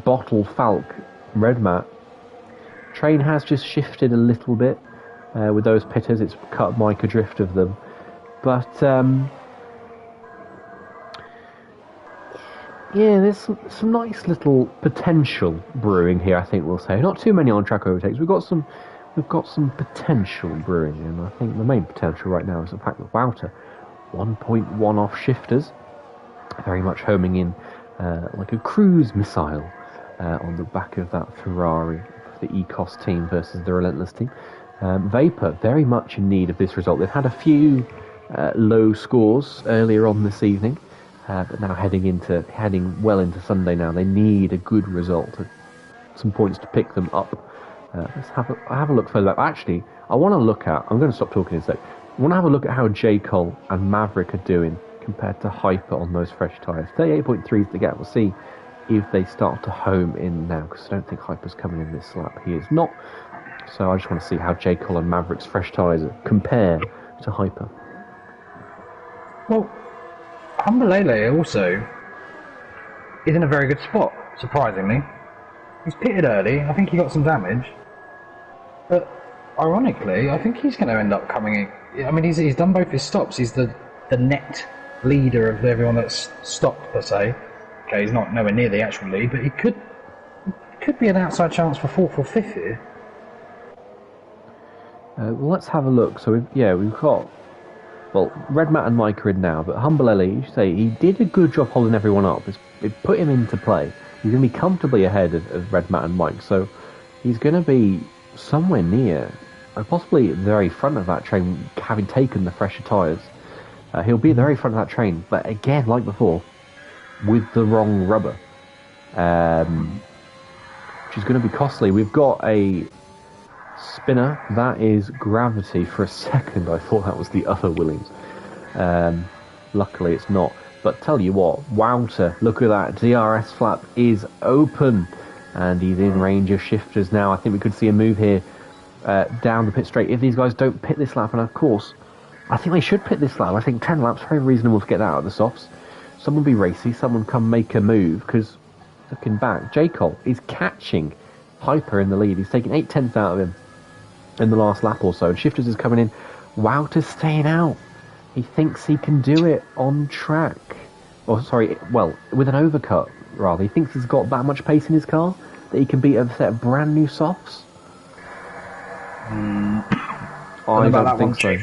Bottle, Falk, Red Matt. Train has just shifted a little bit with those pitters. It's cut Mike adrift of them. But... yeah, there's some nice little potential brewing here, I think we'll say. Not too many on-track overtakes. We've got some potential brewing, and I think the main potential right now is the fact that Wouter, 1.1 off shifters, very much homing in like a cruise missile on the back of that Ferrari, the Ecos team versus the Relentless team. Vapor, very much in need of this result. They've had a few low scores earlier on this evening. But now heading well into Sunday now, they need a good result, some points to pick them up. Let's have a look further back. Actually, I want to look at... I'm going to stop talking in a sec. I want to have a look at how J. Cole and Maverick are doing compared to Hyper on those fresh tyres. 38.3 is the gap. We'll see if they start to home in now, because I don't think Hyper's coming in this lap. He is not. So I just want to see how J. Cole and Maverick's fresh tyres compare to Hyper. Well... Humbalele also is in a very good spot, surprisingly. He's pitted early, I think he got some damage. But, ironically, I think he's going to end up coming in. I mean, he's done both his stops. He's the net leader of everyone that's stopped, per se. Okay, he's not nowhere near the actual lead, but he could be an outside chance for 4th or 5th here. Well, let's have a look. So, we've got... Well, Red Matt and Mike are in now, but Humbalele, you say, he did a good job holding everyone up. It put him into play. He's going to be comfortably ahead of Red Matt and Mike, so he's going to be somewhere near, possibly at the very front of that train, having taken the fresher tyres. He'll be at the very front of that train, but again, like before, with the wrong rubber, which is going to be costly. We've got a spinner. That is Gravity. For a second, I thought that was the other Williams. Luckily, it's not. But tell you what, Wouter, look at that. DRS flap is open. And he's in range of shifters now. I think we could see a move here down the pit straight if these guys don't pit this lap. And of course, I think they should pit this lap. I think 10 laps, very reasonable to get that out of the softs. Someone be racy, someone come make a move. Because looking back, J. Cole is catching Hyper in the lead. He's taking 8/10 out of him in the last lap or so. And shifters is coming in. Wouter's staying out. He thinks he can do it on track. Or, sorry, well, with an overcut, rather. He thinks he's got that much pace in his car that he can beat a set of brand new softs. I don't think so.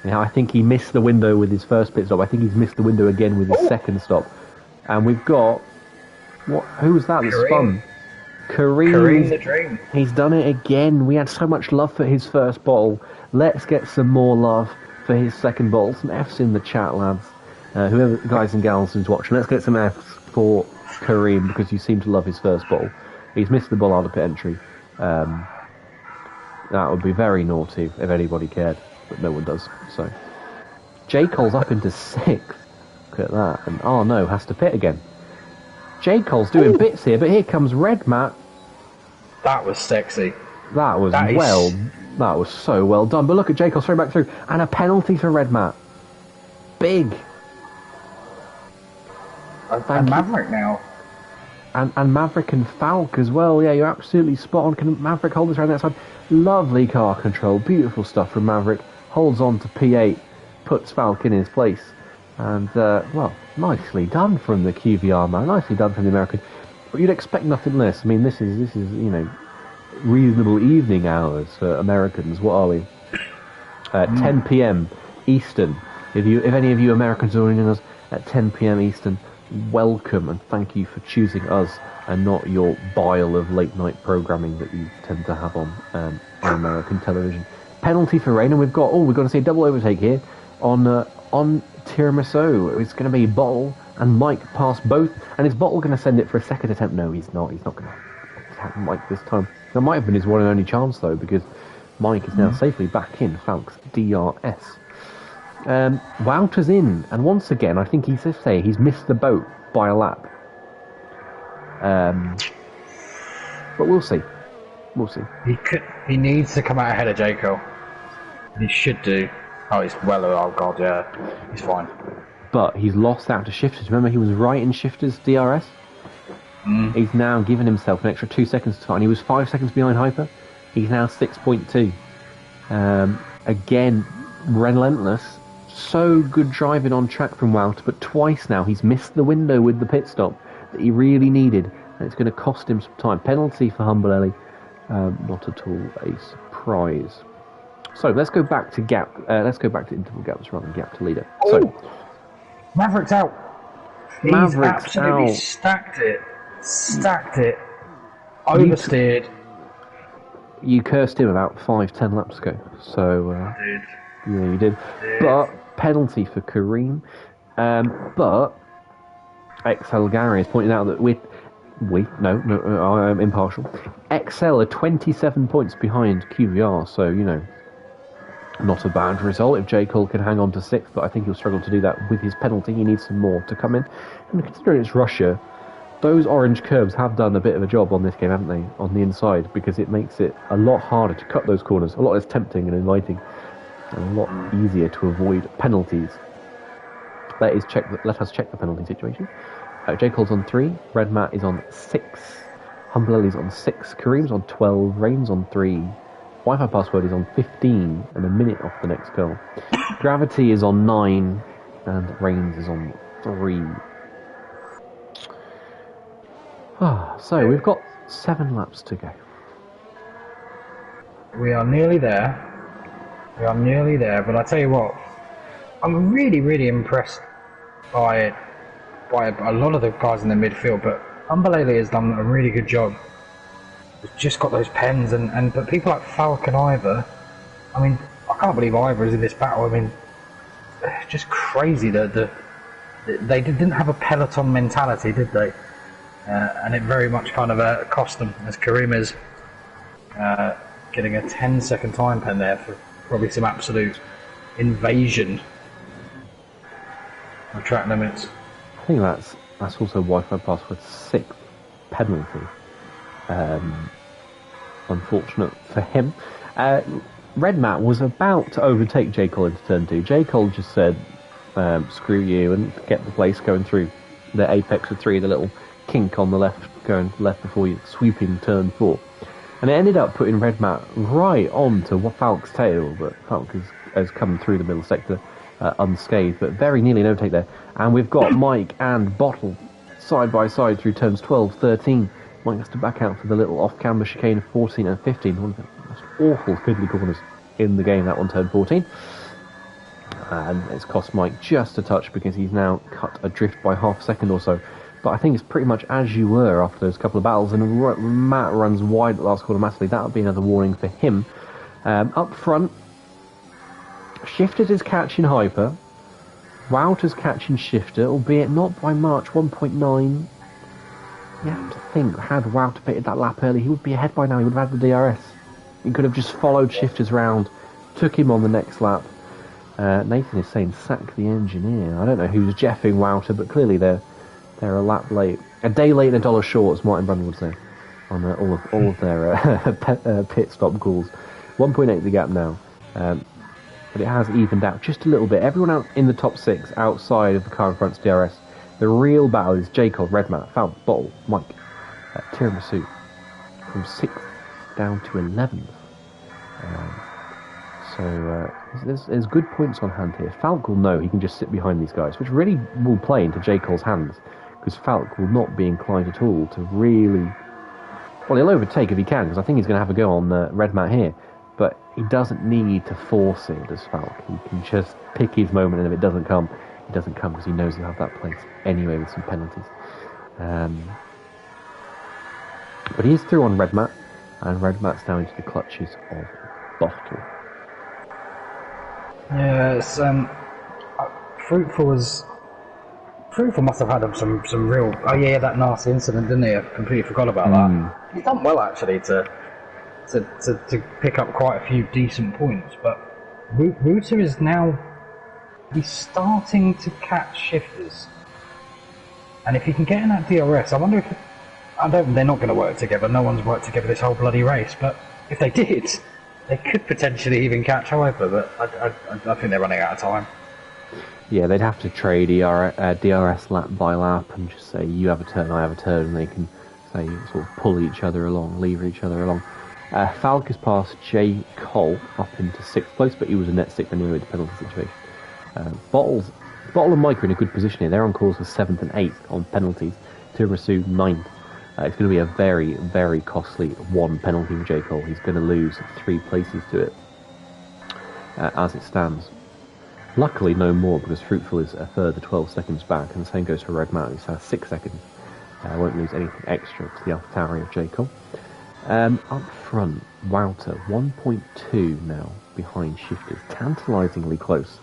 Yeah, I think he missed the window with his first pit stop. I think he's missed the window again with his second stop. And we've got... Who was that spun? Kareem the Dream. He's done it again. We had so much love for his first bottle. Let's get some more love for his second bottle. Some F's in the chat, lads. Whoever, guys and gals who's watching, let's get some F's for Kareem, because you seem to love his first bottle. He's missed the ball out of pit entry. That would be very naughty if anybody cared, but no one does. So J. Cole's up into 6th. Look at that. And oh no, has to pit again. J. Cole's doing bits here, but here comes Red Matt. That was sexy. That was that was so well done. But look at J. Cole straight back through. And a penalty for Red Matt. Big. And Maverick now. And Maverick and Falk as well. Yeah, you're absolutely spot on. Can Maverick hold this around the outside? Lovely car control. Beautiful stuff from Maverick. Holds on to P8. Puts Falk in his place. And, well, nicely done from the QVR man. Nicely done from the American. But you'd expect nothing less. I mean, this is you know, reasonable evening hours for Americans. What are we? 10 p.m. Eastern. If any of you Americans are joining us at 10 p.m. Eastern, welcome and thank you for choosing us and not your bile of late night programming that you tend to have on American television. Penalty for rain, and we've got to see a double overtake here on Tiramisu. It's going to be Bottle and Mike pass both, and is Bottle going to send it for a second attempt? No, he's not. He's not going to have Mike this time. That might have been his one and only chance though, because Mike is now safely back in Falk's DRS. Wouter's in, and once again, I think he's missed the boat by a lap. But we'll see. We'll see. He needs to come out ahead of J. Cole. He should do. Oh, oh god, yeah. He's fine. But he's lost out to shifters. Remember, he was right in shifters DRS? He's now given himself an extra 2 seconds to find. He was 5 seconds behind Hyper. He's now 6.2. Again, relentless. So good driving on track from Wouter, but twice now he's missed the window with the pit stop that he really needed, and it's going to cost him some time. Penalty for Humble Ellie. Not at all a surprise. So let's go back to gap. Let's go back to interval gaps rather than gap to leader. So Maverick's out. He's absolutely stacked it. Oversteered. You cursed him about 5-10 laps ago. So Dude. yeah, you did. But penalty for Kareem. But XL Gary has pointed out that I'm impartial. XL are 27 points behind QVR, so you know, not a bad result if J. Cole can hang on to 6th, but I think he'll struggle to do that with his penalty. He needs some more to come in. And considering it's Russia, those orange curves have done a bit of a job on this game, haven't they, on the inside, because it makes it a lot harder to cut those corners, a lot less tempting and inviting, and a lot easier to avoid penalties. Let us check the penalty situation. J. Cole's on 3, Red Matt is on 6, Humble Ellie's on 6, Kareem's on 12, Rain's on 3, Wi-Fi password is on 15 and a minute off the next goal. Gravity is on 9 and Rains is on 3. So we've got 7 laps to go. We are nearly there. But I tell you what, I'm really, really impressed by a lot of the guys in the midfield, but Umbelele has done a really good job has just got those pens, but people like Falk and Ivor, I mean, I can't believe Ivor is in this battle. I mean, it's just crazy that they didn't have a peloton mentality, did they? And it very much kind of cost them, as Karim is getting a 10-second time pen there for probably some absolute invasion of track limits. I think that's also Wi-Fi password's 6th penalty. Unfortunate for him. Red Matt was about to overtake J. Cole into turn 2. J. Cole just said, screw you, and get the place going through the apex of 3, the little kink on the left, going left before you sweeping turn 4. And it ended up putting Red Matt right onto Falk's tail, but Falk has come through the middle sector unscathed, but very nearly an overtake there. And we've got Mike and Bottle side by side through turns 12, 13. Mike has to back out for the little off-camber chicane of 14 and 15. One of the most awful fiddly corners in the game, that one, turn 14. And it's cost Mike just a touch because he's now cut adrift by half a second or so. But I think it's pretty much as you were after those couple of battles, and Matt runs wide at the last corner massively. That would be another warning for him. Up front, Shifters is catching Hyper. Wouters catching Shifter, albeit not by much, 1.9. You have to think, had Wouter pitted that lap early, he would be ahead by now. He would have had the DRS. He could have just followed Shifters round, took him on the next lap. Nathan is saying, sack the engineer. I don't know who's jeffing Wouter, but clearly they're a lap late. A day late and $1 short, as Martin Brundle would say, on all of their pit stop calls. 1.8 the gap now. But it has evened out just a little bit. Everyone out in the top 6 outside of the car in front's DRS. The real battle is J. Cole, Red Matt, Falk, Bottle, Mike, Tiramisu from 6th down to 11th. So there's good points on hand here. Falk will know he can just sit behind these guys, which really will play into J. Cole's hands, because Falk will not be inclined at all to really... Well, he'll overtake if he can, because I think he's going to have a go on Red Matt here. But he doesn't need to force it as Falk. He can just pick his moment, and if it doesn't come, it doesn't come, because he knows he'll have that place anyway with some penalties. But he's through on Red Matt, and Red Matt's now into the clutches of Bottle. Yeah, it's Fruitful must have had some real... Oh yeah, that nasty incident, didn't he? I completely forgot about that. He's done well, actually, to pick up quite a few decent points, but Wouter is now... He's starting to catch Shifters. And if he can get in that DRS, I wonder if... they're not going to work together. No one's worked together this whole bloody race, but if they did, they could potentially even catch Hyper, but I think they're running out of time. Yeah, they'd have to trade DRS lap by lap and just say, you have a turn, I have a turn, and they can say, sort of pull each other along, lever each other along. Falk has passed J. Cole up into 6th place, but he was a net 6th anyway with the penalty situation. Bottle and Mike are in a good position here. They're on course for 7th and 8th on penalties. Tiramisu 9th. It's going to be a very, very costly 1 penalty for J. Cole. He's going to lose 3 places to it as it stands. Luckily, no more, because Fruitful is a further 12 seconds back, and the same goes for Red Matt, who has 6 seconds. Won't lose anything extra to the AlphaTauri of J. Cole. Up front, Wouter, 1.2 now behind Shifters, tantalisingly close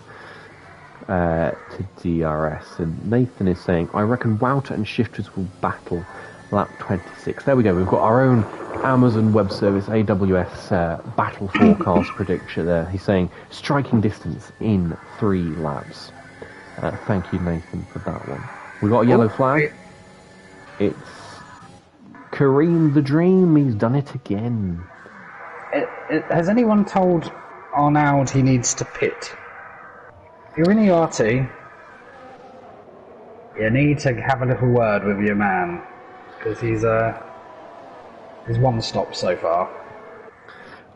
to DRS. And Nathan is saying, I reckon Wouter and Shifters will battle lap 26. There we go, we've got our own Amazon Web Service AWS battle forecast prediction there. He's saying striking distance in 3 laps. Thank you, Nathan, for that one. We got a yellow flag. It's Kareem the Dream. He's done it again. Has anyone told Arnaud he needs to pit? If you're in ERT, you need to have a little word with your man, because he's 1 stop so far.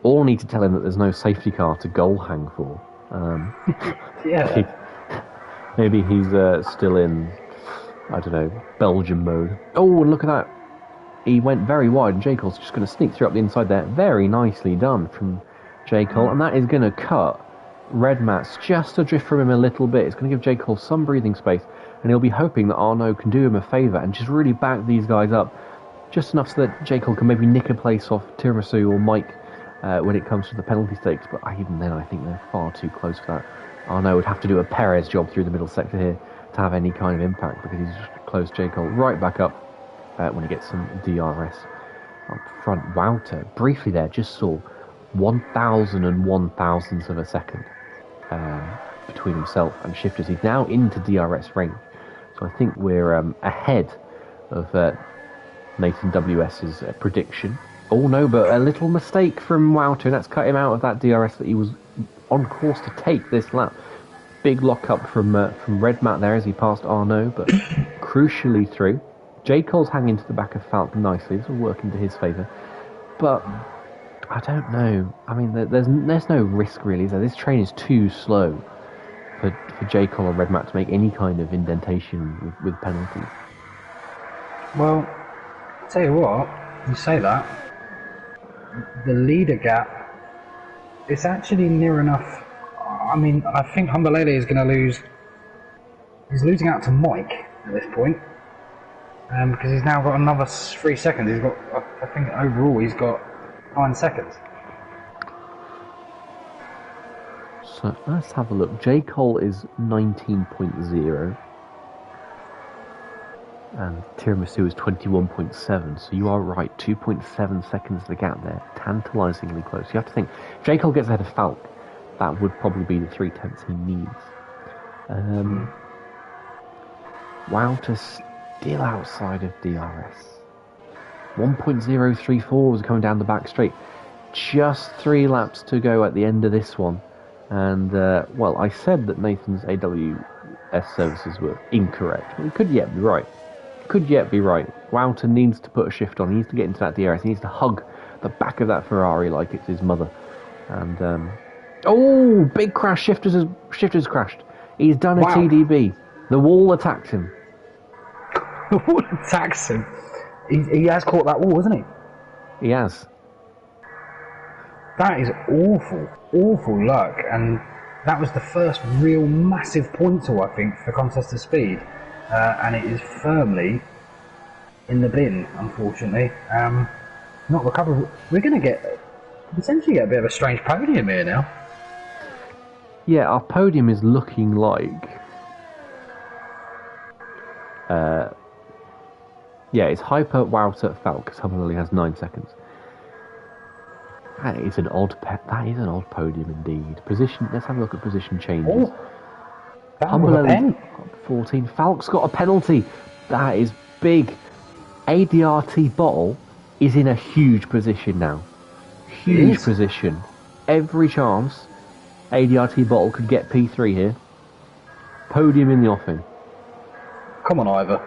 All need to tell him that there's no safety car to goal hang for. Yeah. Maybe he's still in, I don't know, Belgium mode. Oh, and look at that. He went very wide, and J. Cole's just going to sneak through up the inside there. Very nicely done from J. Cole, and that is going to cut Red Matt's just adrift from him a little bit. It's going to give J. Cole some breathing space, and he'll be hoping that Arnaud can do him a favour and just really back these guys up. Just enough so that J. Cole can maybe nick a place off Tiramisu or Mike when it comes to the penalty stakes, but even then I think they're far too close for that. Arnaud would have to do a Perez job through the middle sector here to have any kind of impact, because he's just closed J. Cole right back up when he gets some DRS up front. Wouter, briefly there, just saw 1,001 thousandths of a second between himself and Shifters. He's now into DRS range, so I think we're ahead of Nathan WS's prediction. Oh no, but a little mistake from Wouter, and that's cut him out of that DRS that he was on course to take this lap. Big lock up from Red Matt there as he passed Arnaud, but crucially through. J. Cole's hanging to the back of Falcon nicely. This will work into his favour, but I don't know. I mean, there's no risk really. This train is too slow for J. Cole or Red Matt to make any kind of indentation with penalties. Well, tell you what, you say that, the leader gap, it's actually near enough. I mean, I think Humbalele is going to lose. He's losing out to Mike at this point, because he's now got another 3 seconds. He's got, I think overall he's got 9 seconds. So let's have a look. J. Cole is 19.0 and Tiramisu is 21.7, so you are right, 2.7 seconds the gap there, tantalisingly close. You have to think, if J. Cole gets ahead of Falk, that would probably be the 0.3 he needs. Wouter still outside of DRS. 1.034 was coming down the back straight. Just 3 laps to go at the end of this one. And, well, I said that Nathan's AWS services were incorrect, but he could yet be right. Could yet be right. Wouter needs to put a shift on. He needs to get into that DRS. He needs to hug the back of that Ferrari like it's his mother. And, oh, big crash. Shifters crashed. He's done a TDB. The wall attacked him. The wall attacks him. He has caught that wall, hasn't he? He has. That is awful luck, and that was the first real massive pointer, I think, for Contest of Speed, and it is firmly in the bin, unfortunately. Not recoverable. We're going to potentially get a bit of a strange podium here now. Yeah, our podium is looking like... yeah, it's Hyper, Wouter, Falk, because Humbalele has 9 seconds. That is an odd podium indeed. Position. Let's have a look at position changes. Humbalele 14. Falk's got a penalty. That is big. ADRT Bottle is in a huge position now. Huge position. Every chance ADRT Bottle could get P3 here. Podium in the offing. Come on, Ivor.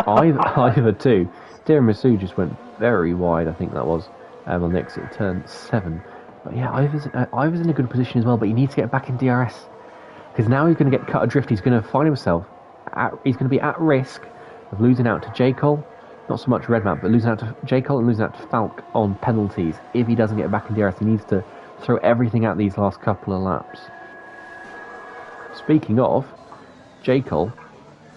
Ivor too. Tiramisu just went very wide, I think that was. On the exit of turn 7. But yeah, Ivor's in a good position as well, but he needs to get back in DRS. Because now he's going to get cut adrift. He's going to find himself, he's going to be at risk of losing out to J. Cole. Not so much Red Map, but losing out to J. Cole and losing out to Falk on penalties. If he doesn't get back in DRS, he needs to throw everything at these last couple of laps. Speaking of, J. Cole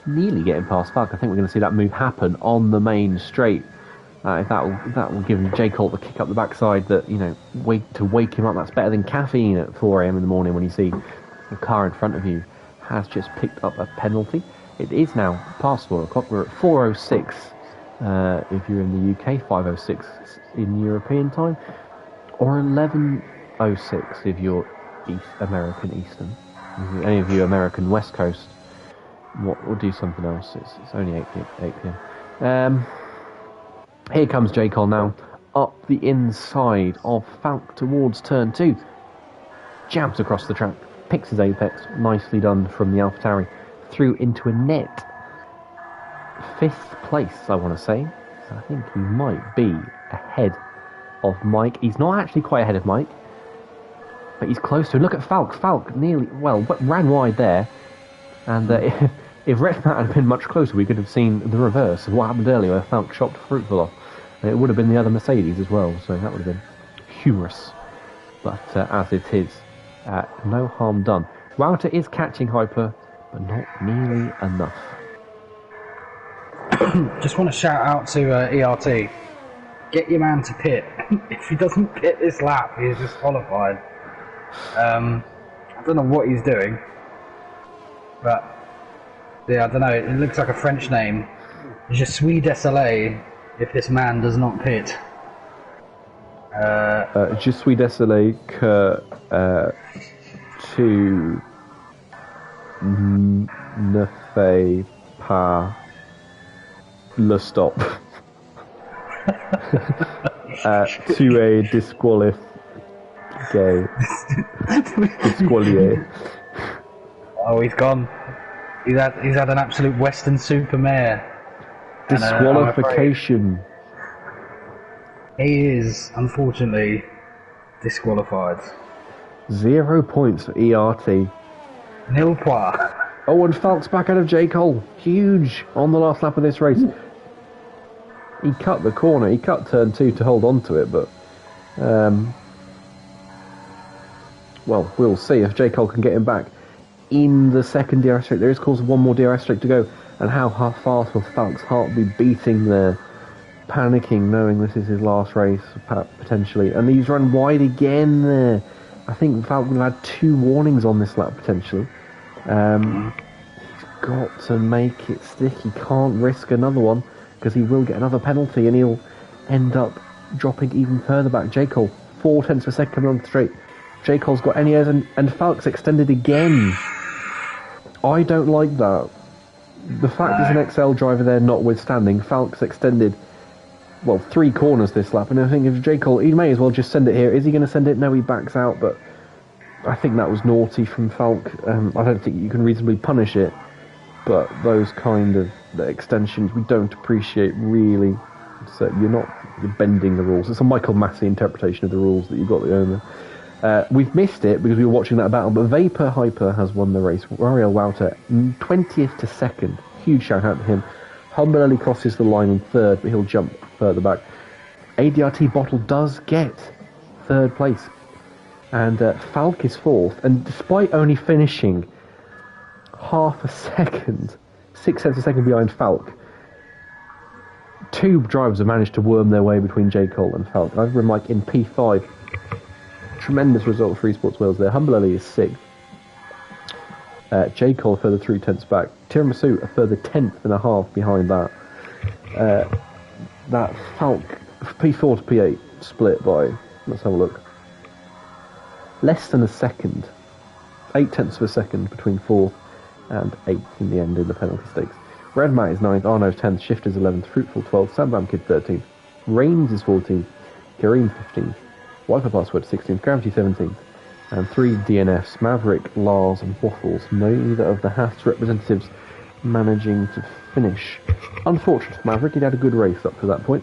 nearly getting past Falk. I think we're going to see that move happen on the main straight. If that will give J. Cole the kick up the backside that, you know, to wake him up. That's better than caffeine at 4 a.m. in the morning when you see the car in front of you has just picked up a penalty. It is now past 4 o'clock. We're at 4:06 if you're in the UK, 5:06 in European time, or 11:06 if you're American Eastern. If any of you American West Coast, we'll do something else. It's only 8 p.m. Here comes J. Cole now, up the inside of Falk towards turn 2. Jabs across the track, picks his apex, nicely done from the AlphaTauri, through into a net. 5th place, I want to say. So I think he might be ahead of Mike. He's not actually quite ahead of Mike, but he's close to him. Look at Falk. Falk nearly, well, ran wide there. And if Red Matt had been much closer, we could have seen the reverse of what happened earlier, where Falk chopped Fruitville off. And it would have been the other Mercedes as well, so that would have been humorous. But as it is, no harm done. Wouter is catching Hyper, but not nearly enough. Just want to shout out to ERT. Get your man to pit. If he doesn't pit this lap, he is disqualified. I don't know what he's doing, but yeah, I don't know. It looks like a French name. Je suis désolé if this man does not pit. Je suis désolé que tu ne fais pas le stop. Tu es disqualifié. Disqualifié. Oh, he's gone. He's had an absolute Western supermare. Disqualification. He is, unfortunately, disqualified. 0 points for ERT. Nil point. Oh, and Falk's back out of J. Cole. Huge on the last lap of this race. He cut the corner. He cut turn 2 to hold on to it, but... well, we'll see if J. Cole can get him back in the second DRS straight. There is, of course, one more DRS straight to go. And how fast will Falk's heart be beating there? Panicking, knowing this is his last race, potentially. And he's run wide again there. I think Falk would have had 2 warnings on this lap, potentially. He's got to make it stick. He can't risk another one, because he will get another penalty, and he'll end up dropping even further back. J. Cole, 4 tenths per second coming on the straight. J. Cole's got any airs, and Falk's extended again. I don't like that. The fact there's an XL driver there notwithstanding, Falk's extended, well, 3 corners this lap, and I think if J. Cole, he may as well just send it here. Is he going to send it? No, he backs out, but I think that was naughty from Falk. I don't think you can reasonably punish it, but those kind of extensions we don't appreciate, really. So you're bending the rules. It's a Michael Massey interpretation of the rules that you've got the owner. We've missed it because we were watching that battle, but Vapor Hyper has won the race. Ariel Wouter, 20th to 2nd. Huge shout out to him. Humble only crosses the line in 3rd, but he'll jump further back. ADRT Bottle does get 3rd place. And Falk is 4th. And despite only finishing half a second, 6 tenths a second behind Falk, 2 drivers have managed to worm their way between J. Cole and Falk. Over in in P5. Tremendous result for Esports Wales there. Humble Ellie is 6th. J. Cole a further 3 tenths back. Tiramisu a further 10th and a half behind that. That Falk P4 to P8 split by, let's have a look, less than a second. 8 tenths of a second between 4th and 8th in the end in the penalty stakes. Red Matt is 9th, Arno's 10th, Shift is 11th, Fruitful 12th, Sandbam Kid 13th, Reigns is 14th, Kareem 15th, Wi-Fi Password 16th, Gravity 17th, and 3 DNFs, Maverick, Lars and Waffles, neither of the Hafts representatives managing to finish. Unfortunate for Maverick, he'd had a good race up to that point,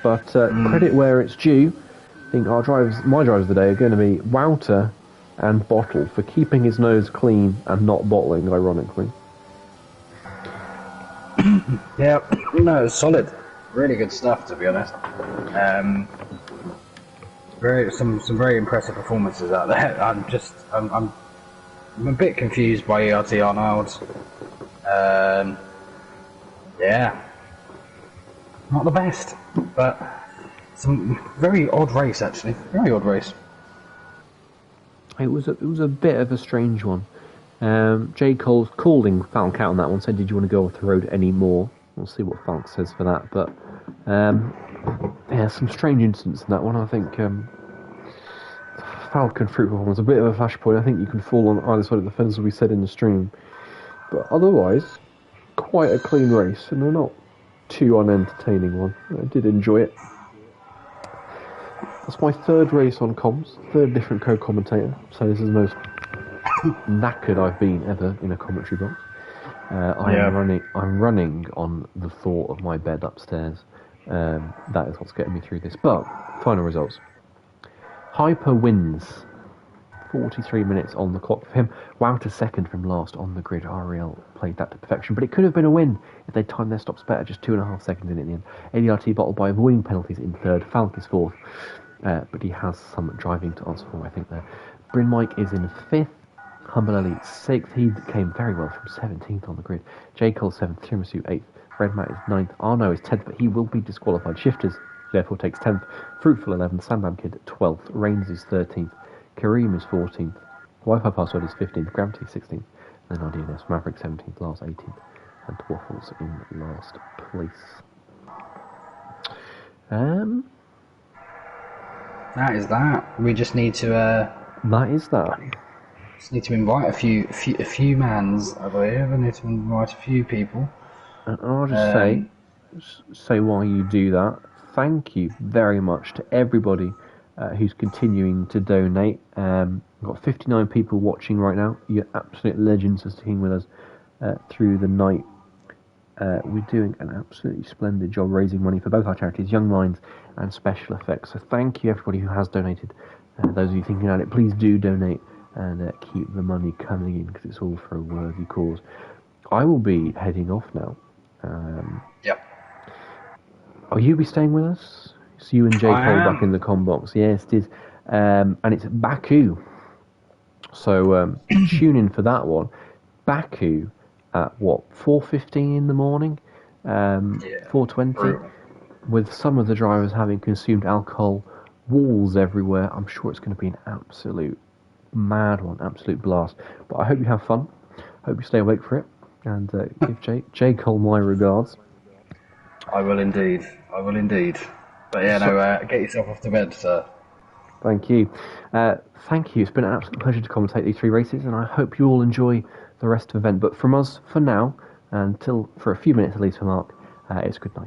but credit where it's due. I think my drivers of the day are going to be Wouter and Bottle for keeping his nose clean and not bottling, ironically. Yeah, no, solid. Really good stuff, to be honest. Some very impressive performances out there. I'm a bit confused by ERT Arnold. Yeah, not the best, but some very odd race actually. Very odd race. It was a bit of a strange one. J. Cole's calling Falk out on that one, said, did you want to go off the road anymore? We'll see what Falk says for that, but yeah, some strange incidents in that one. I think Falk and Fruitful was a bit of a flashpoint. I think you can fall on either side of the fence, as we said in the stream, but otherwise quite a clean race and a not too unentertaining one. I did enjoy it. That's my 3rd race on comms, 3rd different co-commentator, so this is the most knackered I've been ever in a commentary box. I'm running on the thought of my bed upstairs. That is what's getting me through this. But final results. Hyper wins. 43 minutes on the clock for him. Wouter 2nd from last on the grid. Ariel played that to perfection, but it could have been a win if they'd timed their stops better. Just 2.5 seconds in at the end. ADRT bottled by avoiding penalties in 3rd. Falk is 4th, but he has some driving to answer for, I think, there. Bryn Mike is in 5th. Humble Elite 6th. He came very well from 17th on the grid. J. Cole 7th. Tiramisu 8th. Fred Matt is 9th. Arno is 10th, but he will be disqualified. Shifters, therefore, takes 10th. Fruitful 11th. Sandam Kid 12th. Reigns is 13th. Kareem is 14th. Wi-Fi Password is 15th. Gravity 16th. And then RDNS Maverick 17th. Lars 18th. And Waffles in last place. That is that. We just need to. That is that. Just need to invite a few mans, I believe. I need to invite a few people. And I'll just say while you do that, thank you very much to everybody who's continuing to donate. We've got 59 people watching right now. You're absolute legends for sticking with us through the night. We're doing an absolutely splendid job raising money for both our charities, Young Minds and Special Effects. So thank you everybody who has donated. Those of you thinking about it, please do donate and keep the money coming in because it's all for a worthy cause. I will be heading off now. Yep. Will you be staying with us? It's you and J. Cole back in the com box. Yes, it is. And it's Baku. So tune in for that one. Baku at what, 4:15 in the morning? 4:20? With some of the drivers having consumed alcohol, walls everywhere. I'm sure it's going to be an absolute mad one, absolute blast. But I hope you have fun. Hope you stay awake for it. And give J. Cole my regards. I will indeed. But yeah, get yourself off to bed, sir. Thank you. Thank you. It's been an absolute pleasure to commentate these 3 races, and I hope you all enjoy the rest of the event. But from us, for now, until for a few minutes at least for Mark, it's good night.